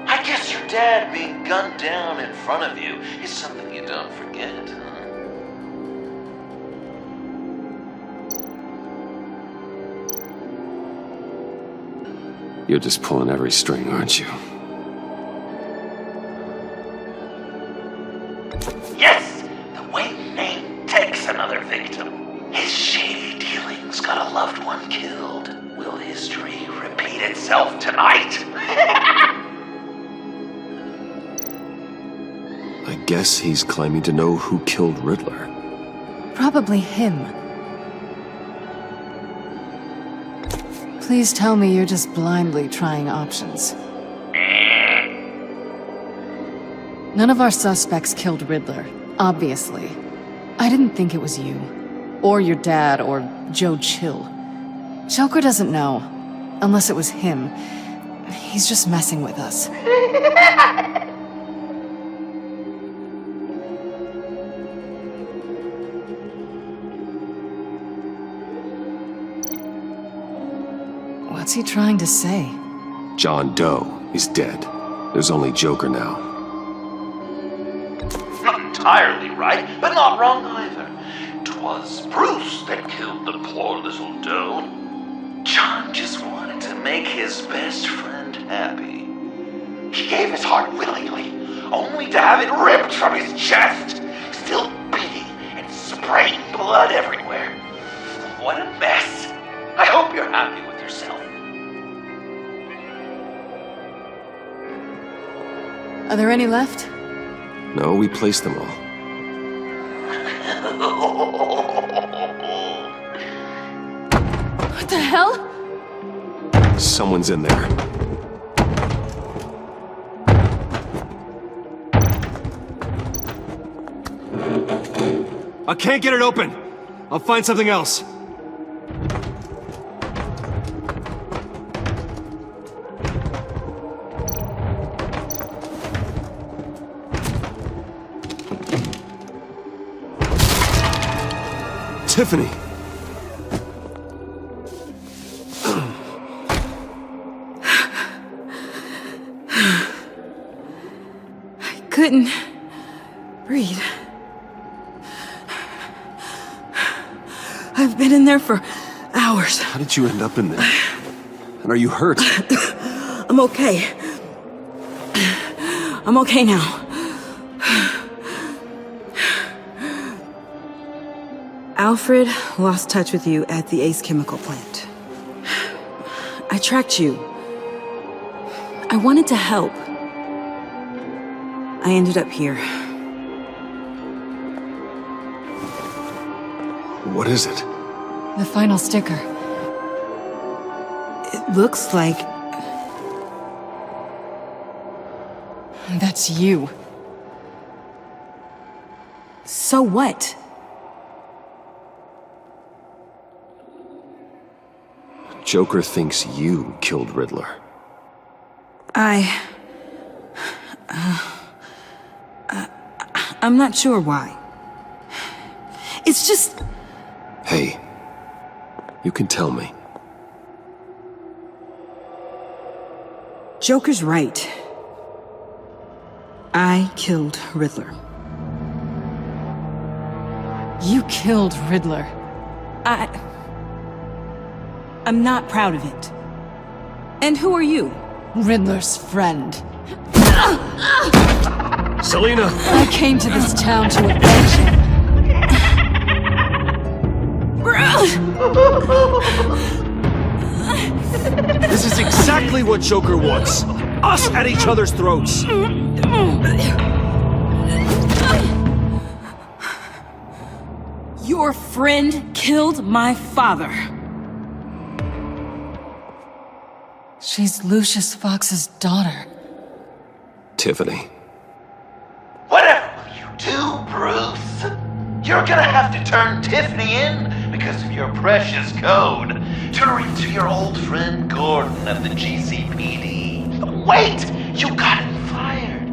I guess your dad being gunned down in front of you is something you don't forget, huh? You're just pulling every string, aren't you? Yes! The Wayne name takes another victim. His shady dealings got a loved one killed. Will history repeat itself tonight? I guess he's claiming to know who killed Riddler. Probably him. Please tell me you're just blindly trying options. None of our suspects killed Riddler, obviously. I didn't think it was you. Or your dad, or Joe Chill. Joker doesn't know. Unless it was him. He's just messing with us. What's he trying to say? John Doe is dead. There's only Joker now. Not entirely right, but not wrong either. 'Twas Bruce that killed the poor little Doe. John just wanted to make his best friend happy. He gave his heart willingly, only to have it ripped from his chest, still beating and spraying blood everywhere. What a mess. I hope you're happy with yourself. Are there any left? No, we placed them all. What the hell? Someone's in there. I can't get it open. I'll find something else. Tiffany! I couldn't breathe. I've been in there for hours. How did you end up in there? And are you hurt? I'm okay. I'm okay now. Alfred lost touch with you at the Ace Chemical plant. I tracked you. I wanted to help. I ended up here. What is it? The final sticker. It looks like... That's you. So what? Joker thinks you killed Riddler. I'm not sure why. It's just... Hey, you can tell me. Joker's right. I killed Riddler. You killed Riddler. I'm not proud of it. And who are you? Riddler's friend. Selina! I came to this town to avenge him. This is exactly what Joker wants. Us at each other's throats. Your friend killed my father. She's Lucius Fox's daughter. Tiffany. Whatever will you do, Bruce? You're gonna have to turn Tiffany in because of your precious code. Turn her into your old friend Gordon at the GCPD. Wait! You got him fired.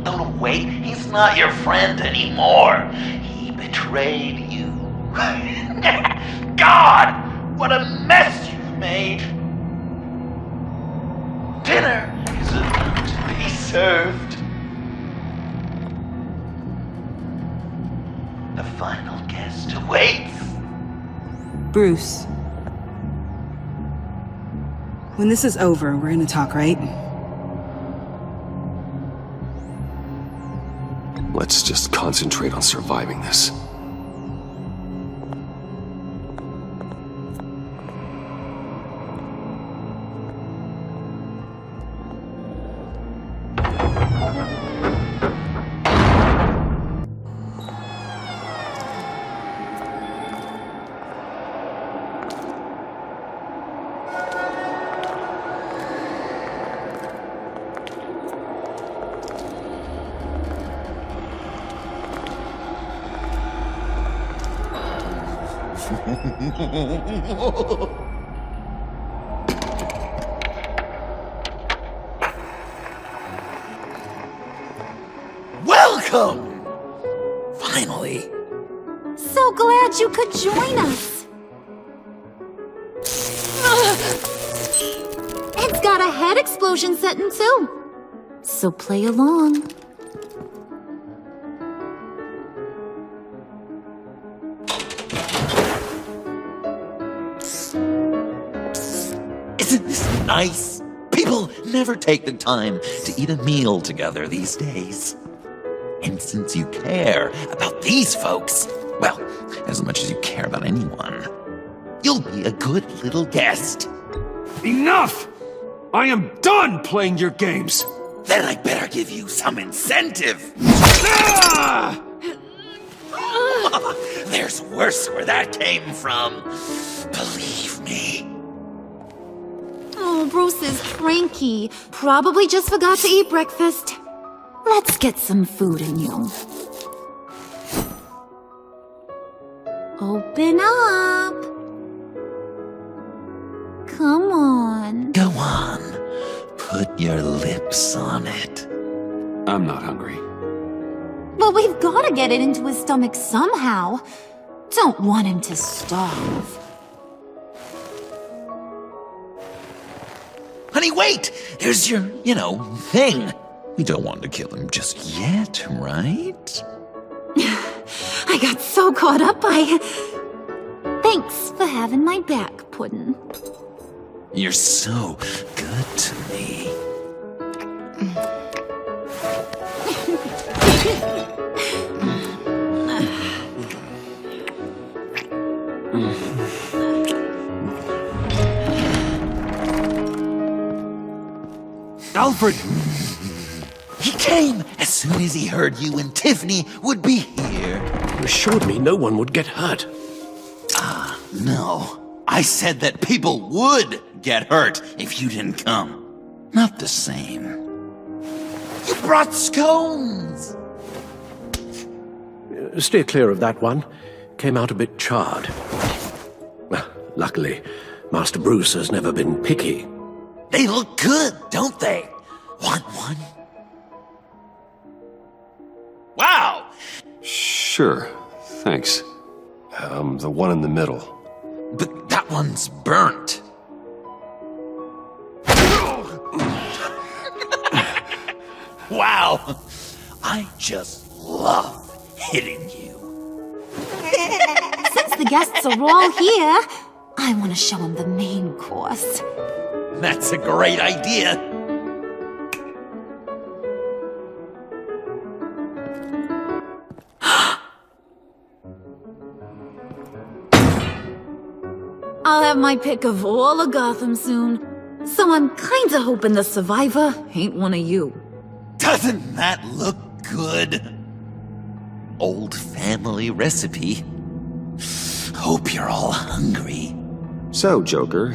No, wait. He's not your friend anymore. He betrayed you. God! What a mess you've made! Dinner is about to be served. The final guest awaits. Bruce. When this is over, we're gonna talk, right? Let's just concentrate on surviving this. Welcome! Finally. So glad you could join us. It's got a head explosion setting too. So play along. Isn't this nice? People never take the time to eat a meal together these days. And since you care about these folks, well, as much as you care about anyone, you'll be a good little guest. Enough! I am done playing your games! Then I better give you some incentive. Ah! There's worse where that came from. Believe me. Oh, Bruce is cranky. Probably just forgot to eat breakfast. Let's get some food in you. Open up. Come on. Go on. Put your lips on it. I'm not hungry. But we've got to get it into his stomach somehow. Don't want him to starve. Honey, wait! Here's your, thing. We don't want to kill him just yet, right? I got so caught up by... Thanks for having my back, Puddin'. You're so good to me. Alfred! He came as soon as he heard you and Tiffany would be here. You assured me no one would get hurt. No. I said that people would get hurt if you didn't come. Not the same. You brought scones! Steer clear of that one. Came out a bit charred. Well, luckily, Master Bruce has never been picky. They look good, don't they? Want one? Wow! Sure, thanks. The one in the middle. But that one's burnt. Wow! I just love hitting you. Since the guests are all here, I want to show them the main course. That's a great idea. I'll have my pick of all of Gotham soon, so I'm kinda hoping the survivor ain't one of you. Doesn't that look good? Old family recipe. Hope you're all hungry. So, Joker,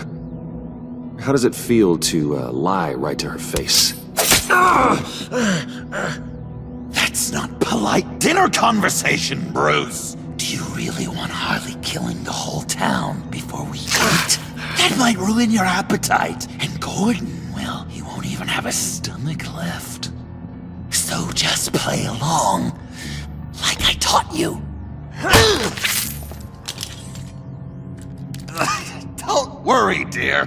how does it feel to lie right to her face? That's not polite dinner conversation, Bruce. Do you really want Harley killing the whole town before we eat? That might ruin your appetite. And Gordon, well, he won't even have a stomach left. So just play along, like I taught you. Don't worry, dear.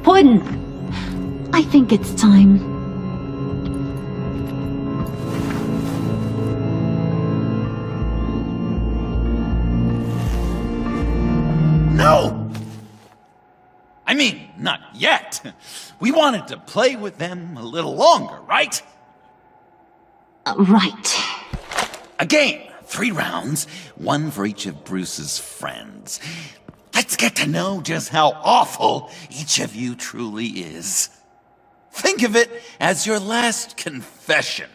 Puddin', I think it's time. No! I mean, not yet. We wanted to play with them a little longer, right? Right. A game. 3 rounds, 1 for each of Bruce's friends. Let's get to know just how awful each of you truly is. Think of it as your last confession.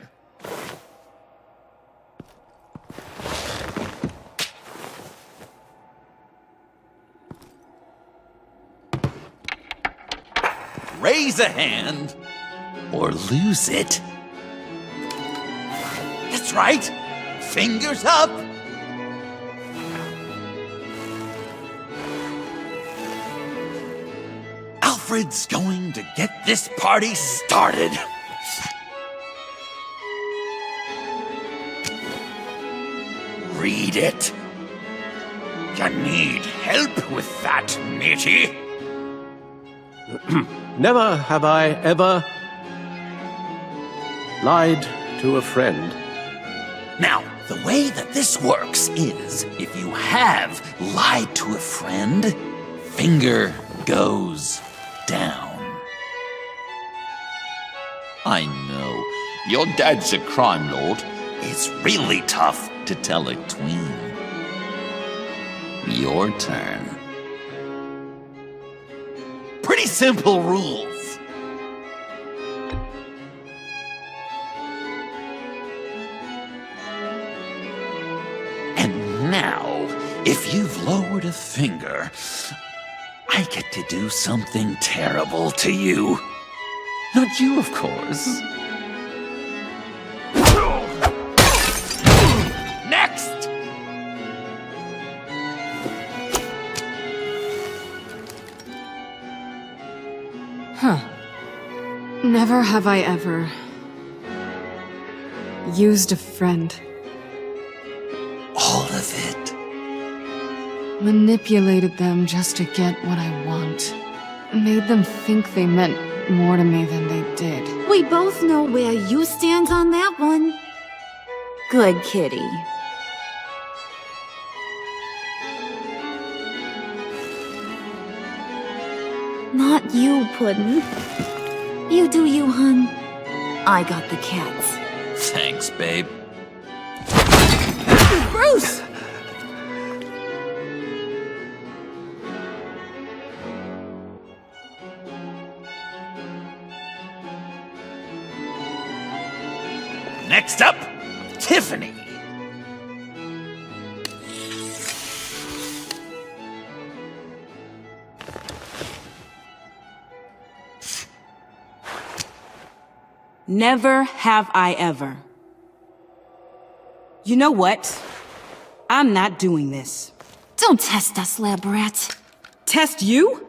Raise a hand, or lose it. That's right. Fingers up. Alfred's going to get this party started. Read it. You need help with that, matey? Never have I ever lied to a friend. Now, the way that this works is, if you have lied to a friend, finger goes down. I know, your dad's a crime lord. It's really tough to tell a tween. Your turn. Pretty simple rules. And now, if you've lowered a finger, I get to do something terrible to you. Not you, of course. Next! Huh. Never have I ever used a friend. All of it. Manipulated them just to get what I want. Made them think they meant more to me than they did. We both know where you stand on that one. Good kitty. Not you, Puddin'. You do you, hun. I got the cats. Thanks, babe. Bruce! Next up, Tiffany. Never have I ever. You know what? I'm not doing this. Don't test us, lab rat. Test you?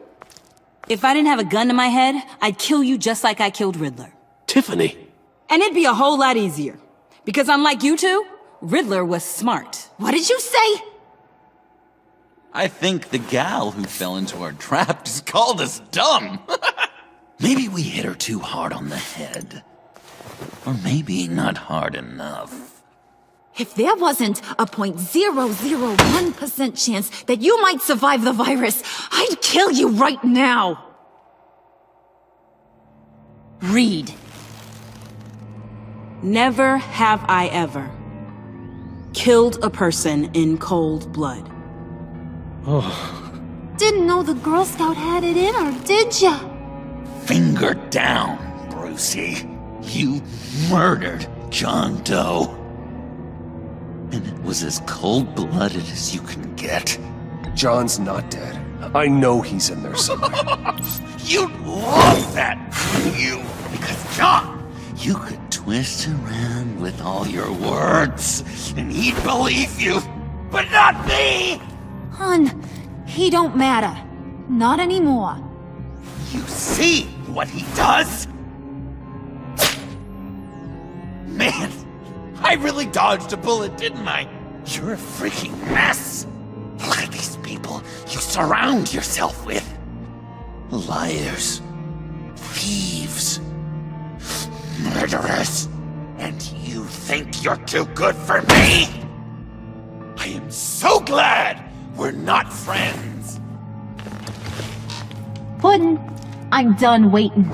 If I didn't have a gun to my head, I'd kill you just like I killed Riddler. Tiffany, And it'd be a whole lot easier. Because unlike you two, Riddler was smart. What did you say? I think the gal who fell into our trap just called us dumb. Maybe we hit her too hard on the head. Or maybe not hard enough. If there wasn't a 0.001% chance that you might survive the virus, I'd kill you right now. Read. Never have I ever killed a person in cold blood. Didn't know the Girl Scout had it in her, did ya? Finger down, Brucey. You murdered John Doe. And it was as cold-blooded as you can get. John's not dead. I know he's in there somewhere. You'd love that, wouldn't you? Because John, you could twist around with all your words, and he'd believe you. But not me! Hun, he don't matter. Not anymore. You see what he does? Man, I really dodged a bullet, didn't I? You're a freaking mess. Look at these people you surround yourself with. Liars, thieves, murderers. And you think you're too good for me? I am so glad we're not friends. Puddin', I'm done waiting.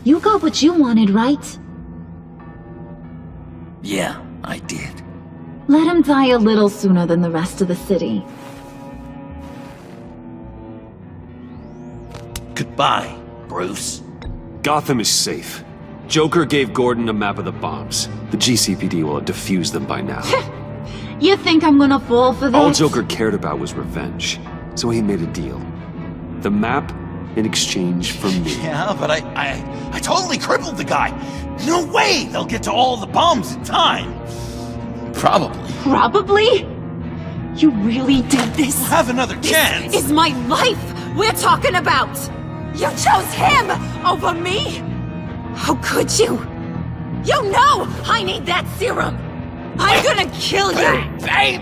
You got what you wanted, right? Yeah, I did. Let him die a little sooner than the rest of the city. Goodbye, Bruce. Gotham is safe. Joker gave Gordon a map of the bombs. The GCPD will have defused them by now. You think I'm gonna fall for this? All Joker cared about was revenge, so he made a deal. The map in exchange for me. Yeah, but I totally crippled the guy. No way they'll get to all the bombs in time. Probably. Probably? You really did this? We'll have another chance. This is my life we're talking about. You chose him over me? How could you? You know I need that serum. I'm gonna kill you. Babe!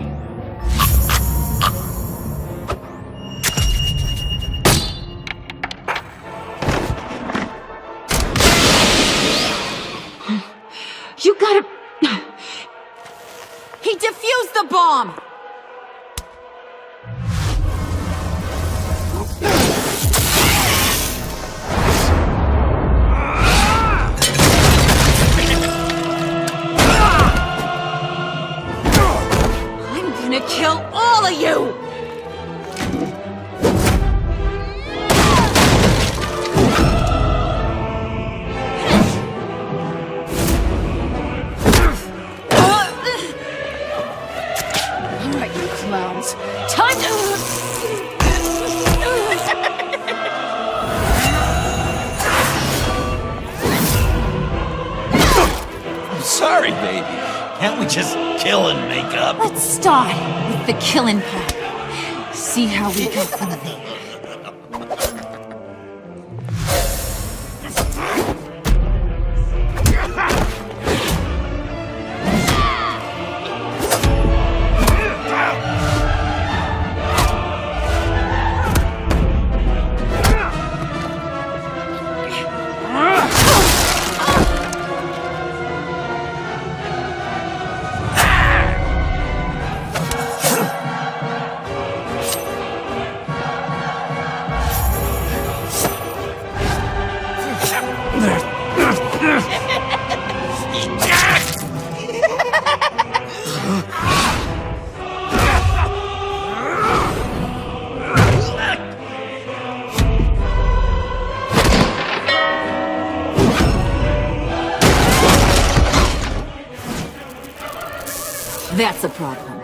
You gotta... He defused the bomb! I'm gonna kill all of you! Time to... I'm sorry, baby. Can't we just kill and make up? Let's start with the killing part. See how we go from there. That's a problem.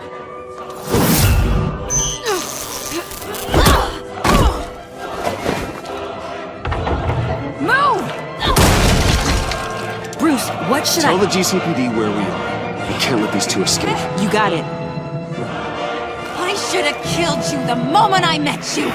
Bruce, what should Tell the GCPD where we are. We can't let these two escape. You got it. I should have killed you the moment I met you!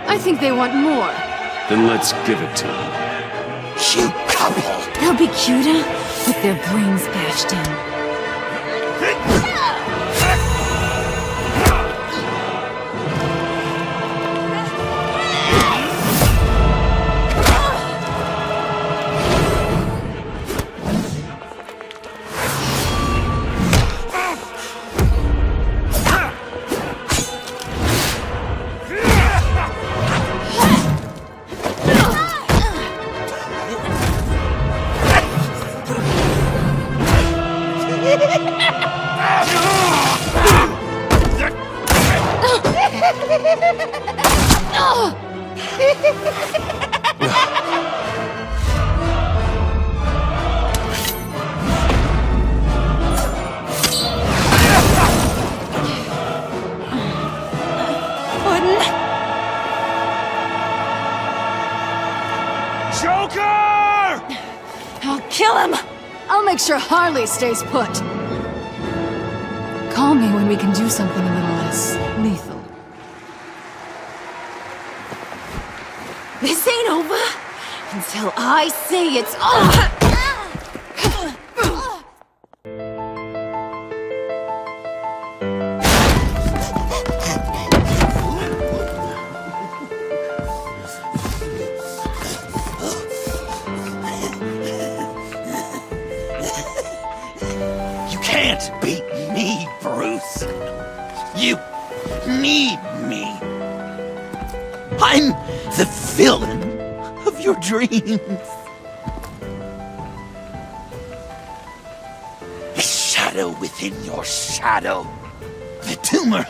I think they want more. Then let's give it to them. You couple! They'll be cuter with their brains bashed in. I'll kill him! I'll make sure Harley stays put. Call me when we can do something a little less lethal. This ain't over until I say it's over! Can't beat me, Bruce. You need me. I'm the villain of your dreams. A shadow within your shadow. The tumor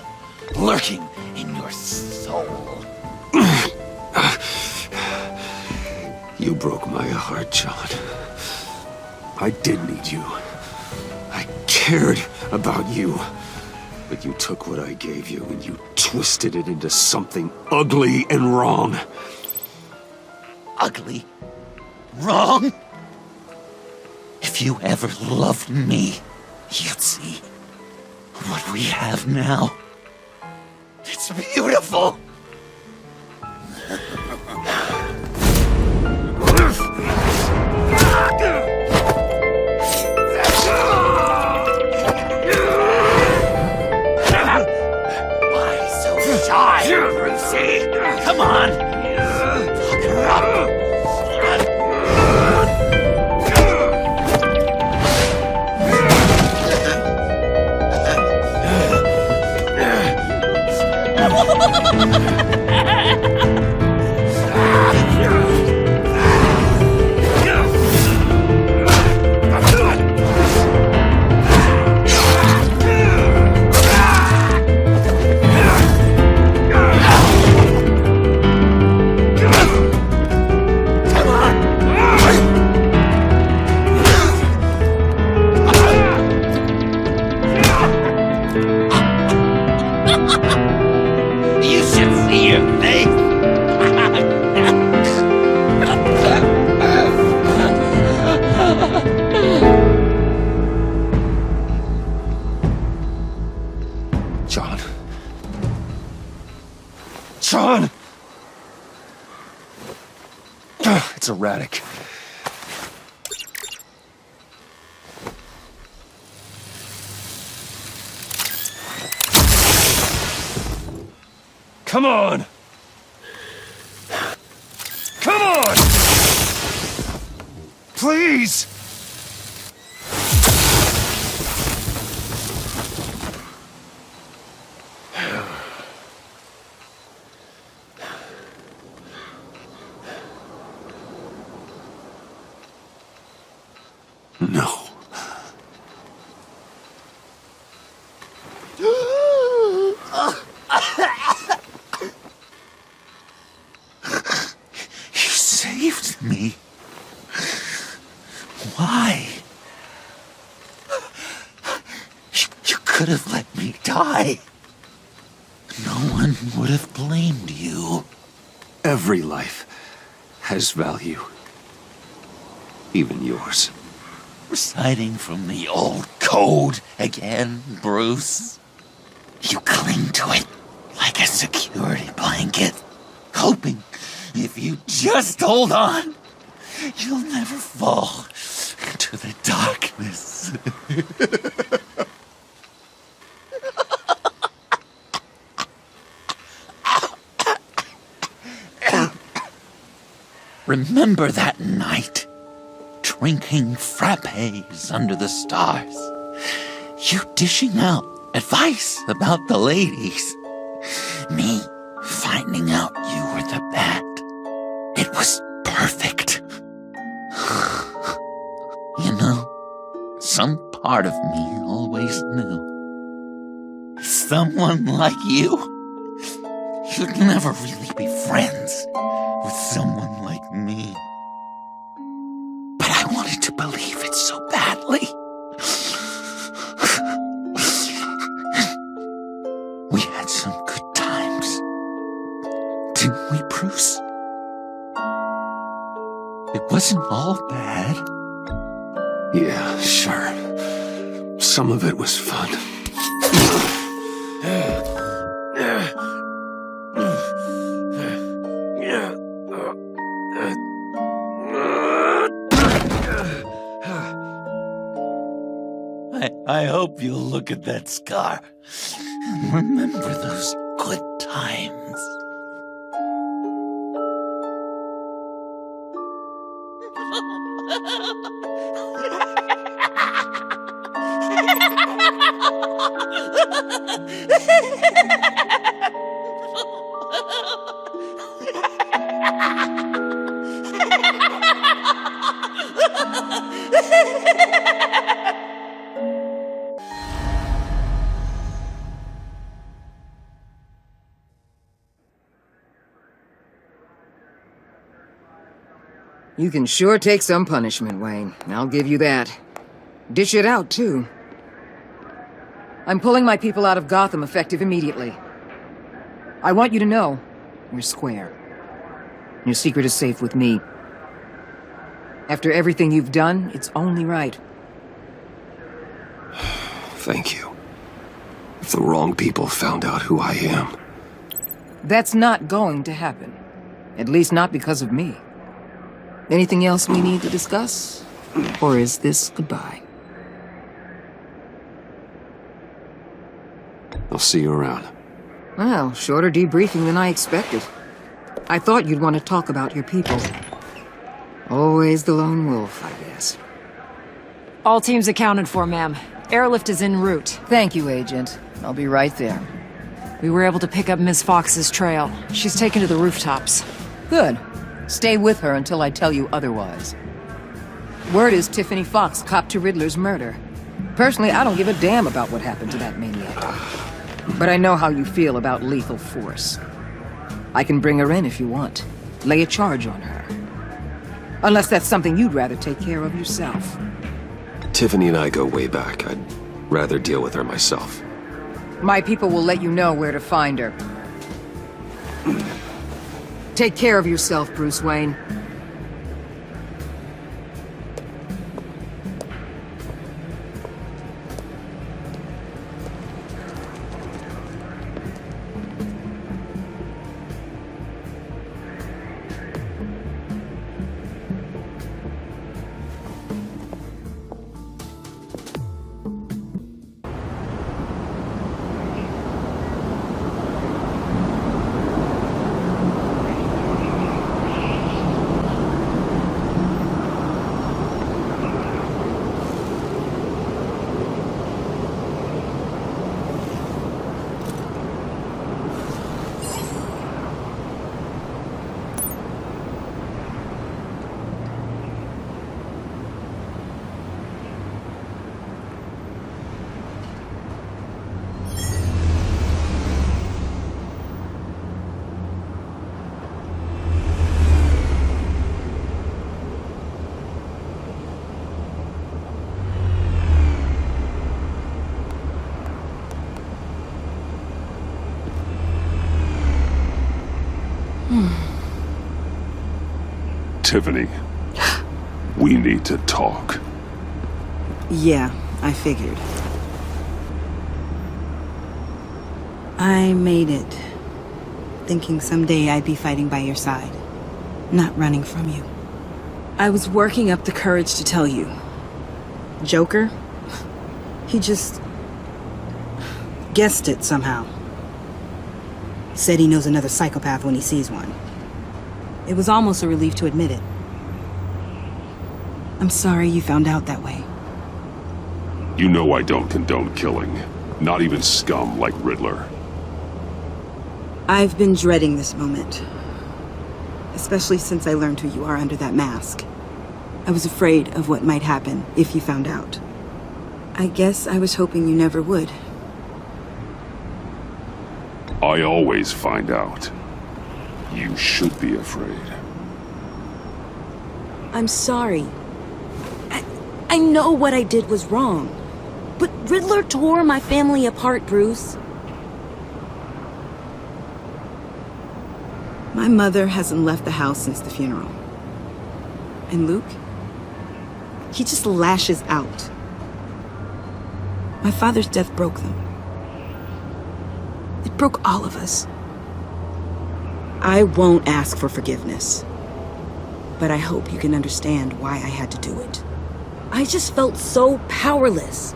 lurking in your soul. You broke my heart, John. I did need you. I cared about you. But you took what I gave you and you twisted it into something ugly and wrong. Ugly? Wrong? If you ever loved me, you'd see what we have now. It's beautiful. Why so shy, Brucey? Come on. Fuck her up. You should see your face. John. John! It's erratic. Come on! Come on! Please! No. saved me. Why? You could have let me die. No one would have blamed you. Every life has value. Even yours. Reciting from the old code again, Bruce. You cling to it like a security blanket, hoping if you just hold on, you'll never fall into the darkness. Remember that night, drinking frappes under the stars, you dishing out advice about the ladies, me finding out you were the bat. It was perfect. You know, some part of me always knew. Someone like you, you'd never really be friends with someone like me. But I wanted to believe it so badly. We had some good times, didn't we, Bruce? It wasn't all bad. Yeah, sure. Some of it was fun. I hope you'll look at that scar and remember those good times. You can sure take some punishment, Wayne. I'll give you that. Dish it out, too. I'm pulling my people out of Gotham effective immediately. I want you to know, we're square. Your secret is safe with me. After everything you've done, it's only right. Thank you. If the wrong people found out who I am... That's not going to happen. At least not because of me. Anything else we need to discuss? Or is this goodbye? I'll see you around. Well, shorter debriefing than I expected. I thought you'd want to talk about your people. Always the lone wolf, I guess. All teams accounted for, ma'am. Airlift is en route. Thank you, Agent. I'll be right there. We were able to pick up Miss Fox's trail. She's taken to the rooftops. Good. Stay with her until I tell you otherwise. Word is Tiffany Fox copped to Riddler's murder. Personally, I don't give a damn about what happened to that maniac. But I know how you feel about lethal force. I can bring her in if you want. Lay a charge on her. Unless that's something you'd rather take care of yourself. Tiffany and I go way back. I'd rather deal with her myself. My people will let you know where to find her. Take care of yourself, Bruce Wayne. Tiffany, we need to talk. Yeah, I figured. I made it, thinking someday I'd be fighting by your side, not running from you. I was working up the courage to tell you. Joker? He just guessed it somehow. Said he knows another psychopath when he sees one. It was almost a relief to admit it. I'm sorry you found out that way. You know I don't condone killing. Not even scum like Riddler. I've been dreading this moment. Especially since I learned who you are under that mask. I was afraid of what might happen if you found out. I guess I was hoping you never would. I always find out. You should be afraid. I'm sorry. I know what I did was wrong. But Riddler tore my family apart, Bruce. My mother hasn't left the house since the funeral. And Luke? He just lashes out. My father's death broke them. It broke all of us. I won't ask for forgiveness. But I hope you can understand why I had to do it. I just felt so powerless.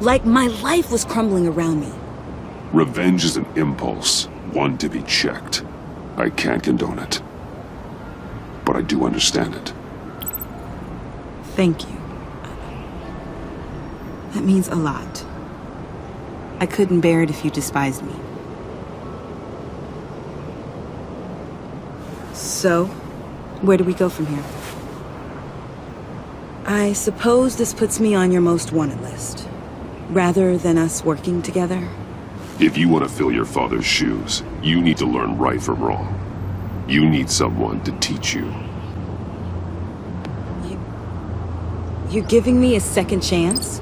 Like my life was crumbling around me. Revenge is an impulse, one to be checked. I can't condone it. But I do understand it. Thank you. That means a lot. I couldn't bear it if you despised me. So, where do we go from here? I suppose this puts me on your most wanted list. Rather than us working together? If you want to fill your father's shoes, you need to learn right from wrong. You need someone to teach you. You're giving me a second chance?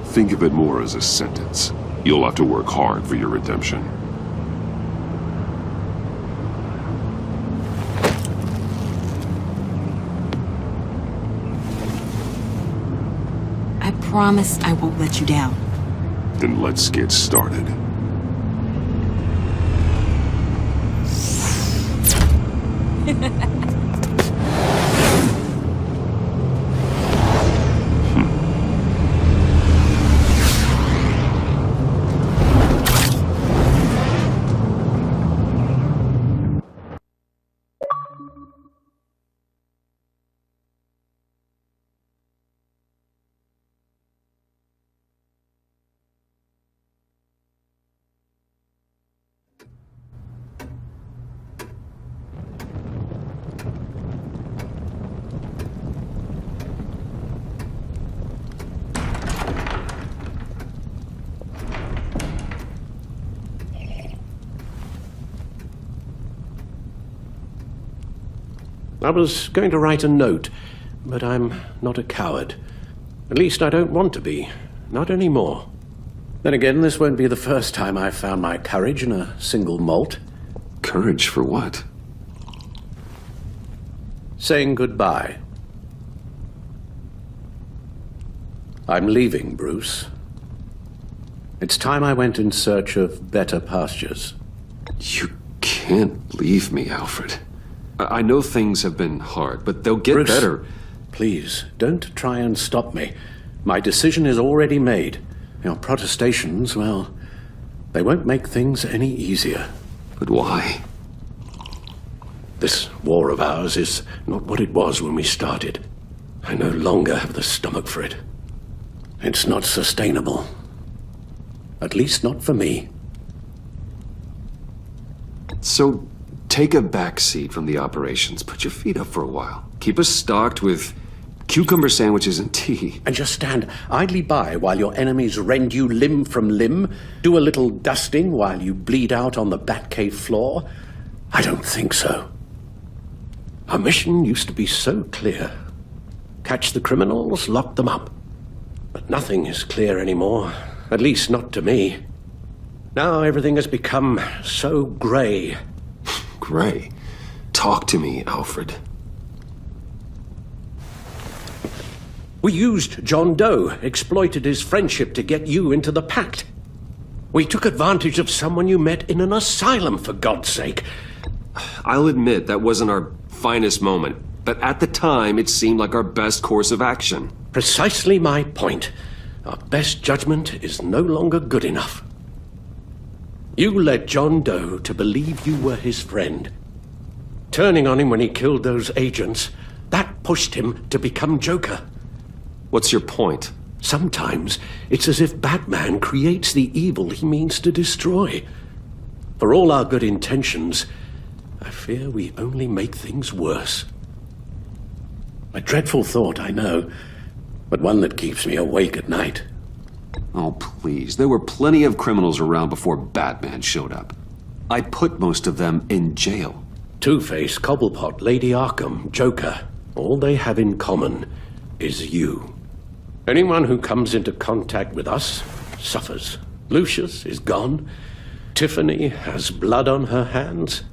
Think of it more as a sentence. You'll have to work hard for your redemption. I promise I won't let you down. Then let's get started. I was going to write a note, but I'm not a coward. At least I don't want to be. Not anymore. Then again, this won't be the first time I've found my courage in a single malt. Courage for what? Saying goodbye. I'm leaving, Bruce. It's time I went in search of better pastures. You can't leave me, Alfred. I know things have been hard, but they'll get Bruce, better. Please, don't try and stop me. My decision is already made. Your protestations, well, they won't make things any easier. But why? This war of ours is not what it was when we started. I no longer have the stomach for it. It's not sustainable. At least not for me. So, take a back seat from the operations. Put your feet up for a while. Keep us stocked with cucumber sandwiches and tea. And just stand idly by while your enemies rend you limb from limb? Do a little dusting while you bleed out on the Batcave floor? I don't think so. Our mission used to be so clear. Catch the criminals, lock them up. But nothing is clear anymore. At least not to me. Now everything has become so grey. Gray. Talk to me, Alfred. We used John Doe, exploited his friendship to get you into the pact. We took advantage of someone you met in an asylum, for God's sake. I'll admit that wasn't our finest moment, but at the time it seemed like our best course of action. Precisely my point. Our best judgment is no longer good enough. You led John Doe to believe you were his friend. Turning on him when he killed those agents, that pushed him to become Joker. What's your point? Sometimes it's as if Batman creates the evil he means to destroy. For all our good intentions, I fear we only make things worse. A dreadful thought, I know, but one that keeps me awake at night. Oh, please. There were plenty of criminals around before Batman showed up. I put most of them in jail. Two-Face, Cobblepot, Lady Arkham, Joker, all they have in common is you. Anyone who comes into contact with us suffers. Lucius is gone. Tiffany has blood on her hands.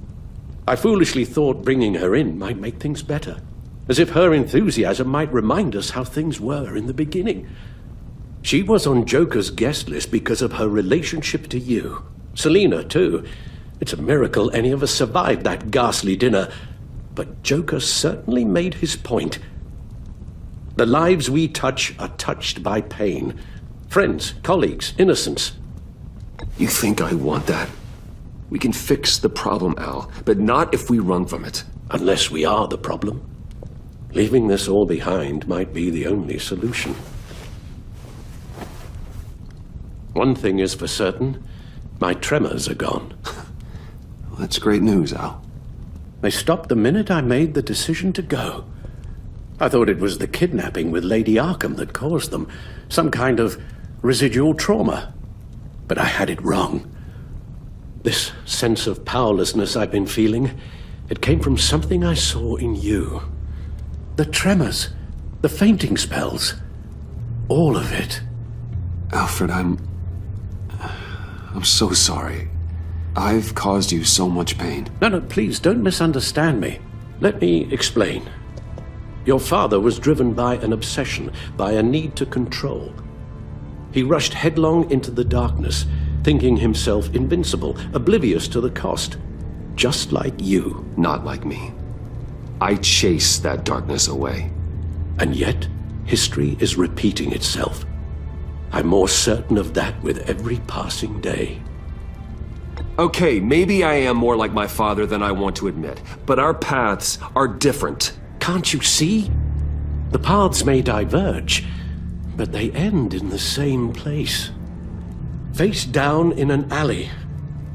I foolishly thought bringing her in might make things better, as if her enthusiasm might remind us how things were in the beginning. She was on Joker's guest list because of her relationship to you. Selina, too. It's a miracle any of us survived that ghastly dinner. But Joker certainly made his point. The lives we touch are touched by pain. Friends, colleagues, innocents. You think I want that? We can fix the problem, Al, but not if we run from it. Unless we are the problem. Leaving this all behind might be the only solution. One thing is for certain, my tremors are gone. Well, that's great news, Al. They stopped the minute I made the decision to go. I thought it was the kidnapping with Lady Arkham that caused them, some kind of residual trauma. But I had it wrong. This sense of powerlessness I've been feeling, it came from something I saw in you. The tremors, the fainting spells, all of it. Alfred, I'm so sorry. I've caused you so much pain. No, please, don't misunderstand me. Let me explain. Your father was driven by an obsession, by a need to control. He rushed headlong into the darkness, thinking himself invincible, oblivious to the cost. Just like you. Not like me. I chased that darkness away. And yet, history is repeating itself. I'm more certain of that with every passing day. Okay, maybe I am more like my father than I want to admit, but our paths are different. Can't you see? The paths may diverge, but they end in the same place. Face down in an alley,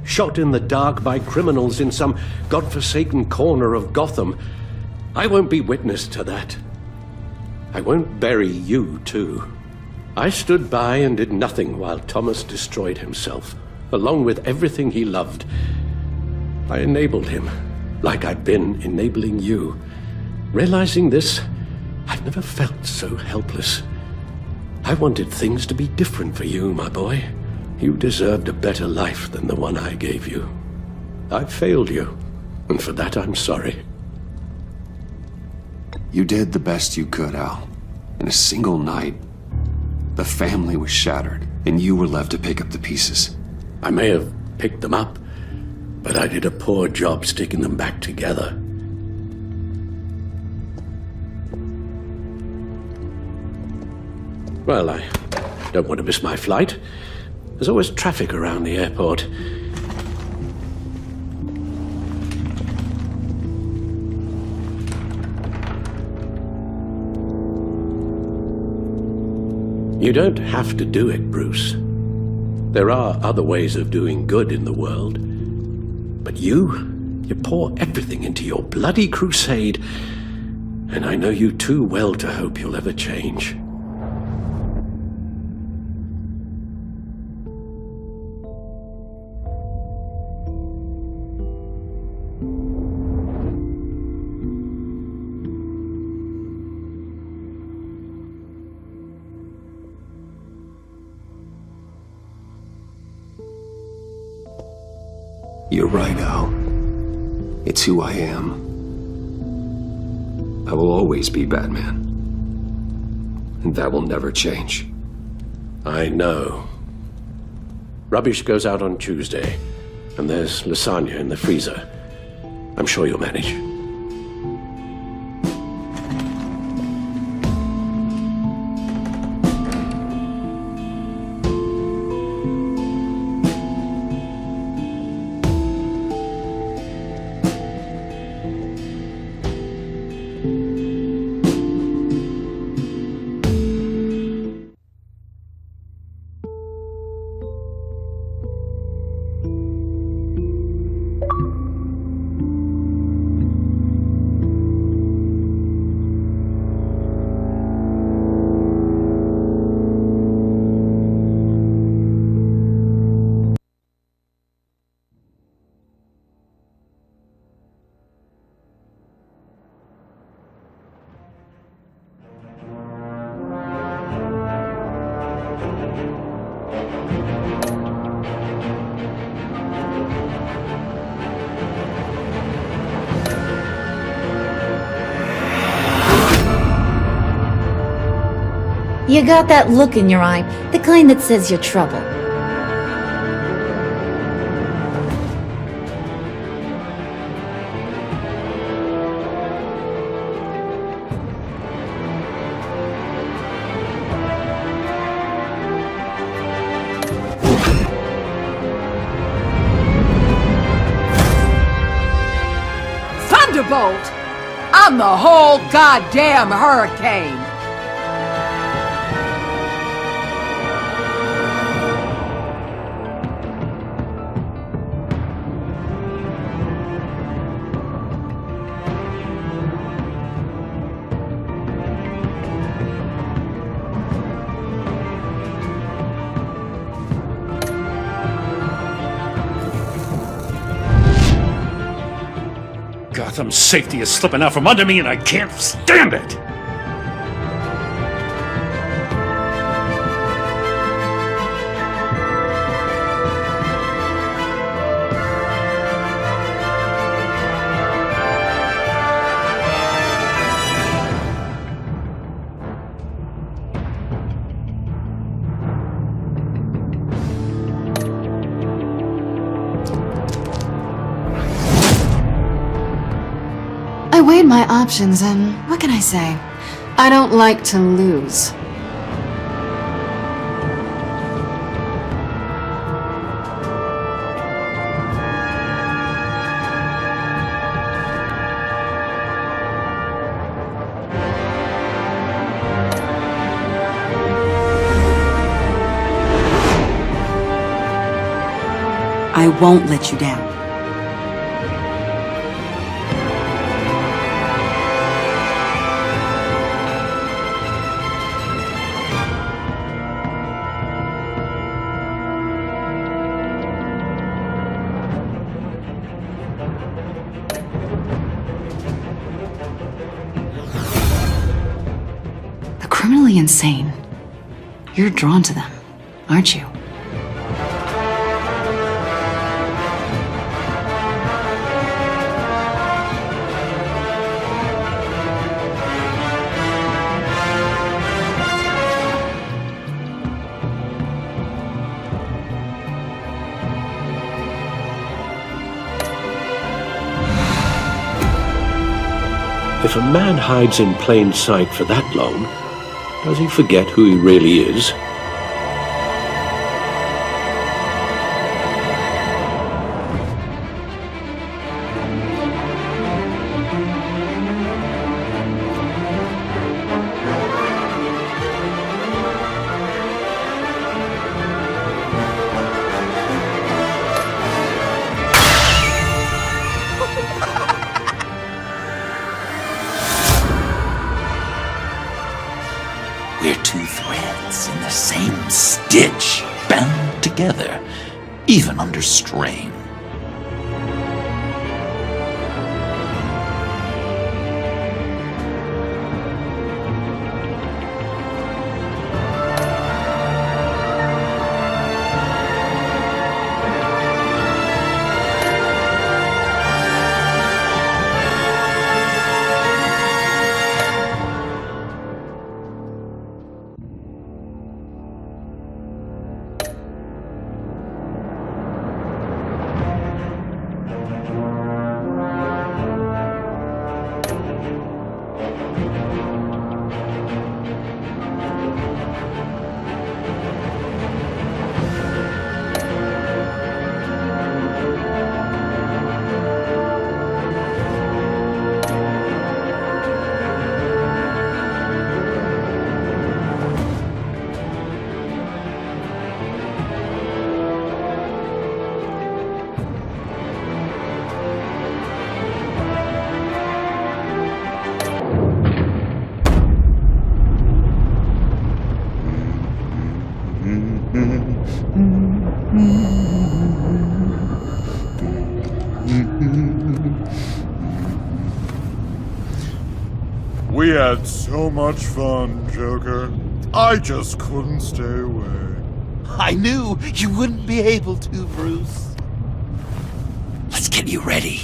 shot in the dark by criminals in some godforsaken corner of Gotham. I won't be witness to that. I won't bury you, too. I stood by and did nothing while Thomas destroyed himself, along with everything he loved. I enabled him, like I've been enabling you. Realizing this, I've never felt so helpless. I wanted things to be different for you, my boy. You deserved a better life than the one I gave you. I failed you, and for that I'm sorry. You did the best you could, Al. In a single night, the family was shattered, and you were left to pick up the pieces. I may have picked them up, but I did a poor job sticking them back together. Well, I don't want to miss my flight. There's always traffic around the airport. You don't have to do it, Bruce. There are other ways of doing good in the world. But you pour everything into your bloody crusade, and I know you too well to hope you'll ever change. You're right, Al. It's who I am. I will always be Batman. And that will never change. I know. Rubbish goes out on Tuesday, and there's lasagna in the freezer. I'm sure you'll manage. You got that look in your eye, the kind that says you're trouble. Thunderbolt! I'm the whole goddamn hurricane! Gotham's safety is slipping out from under me and I can't stand it! I weighed my options and what can I say? I don't like to lose. I won't let you down. The criminally insane. You're drawn to them, aren't you? If a man hides in plain sight for that long, does he forget who he really is? We're two threads in the same stitch, bound together, even under strain. We had so much fun, Joker. I just couldn't stay away. I knew you wouldn't be able to, Bruce. Let's get you ready.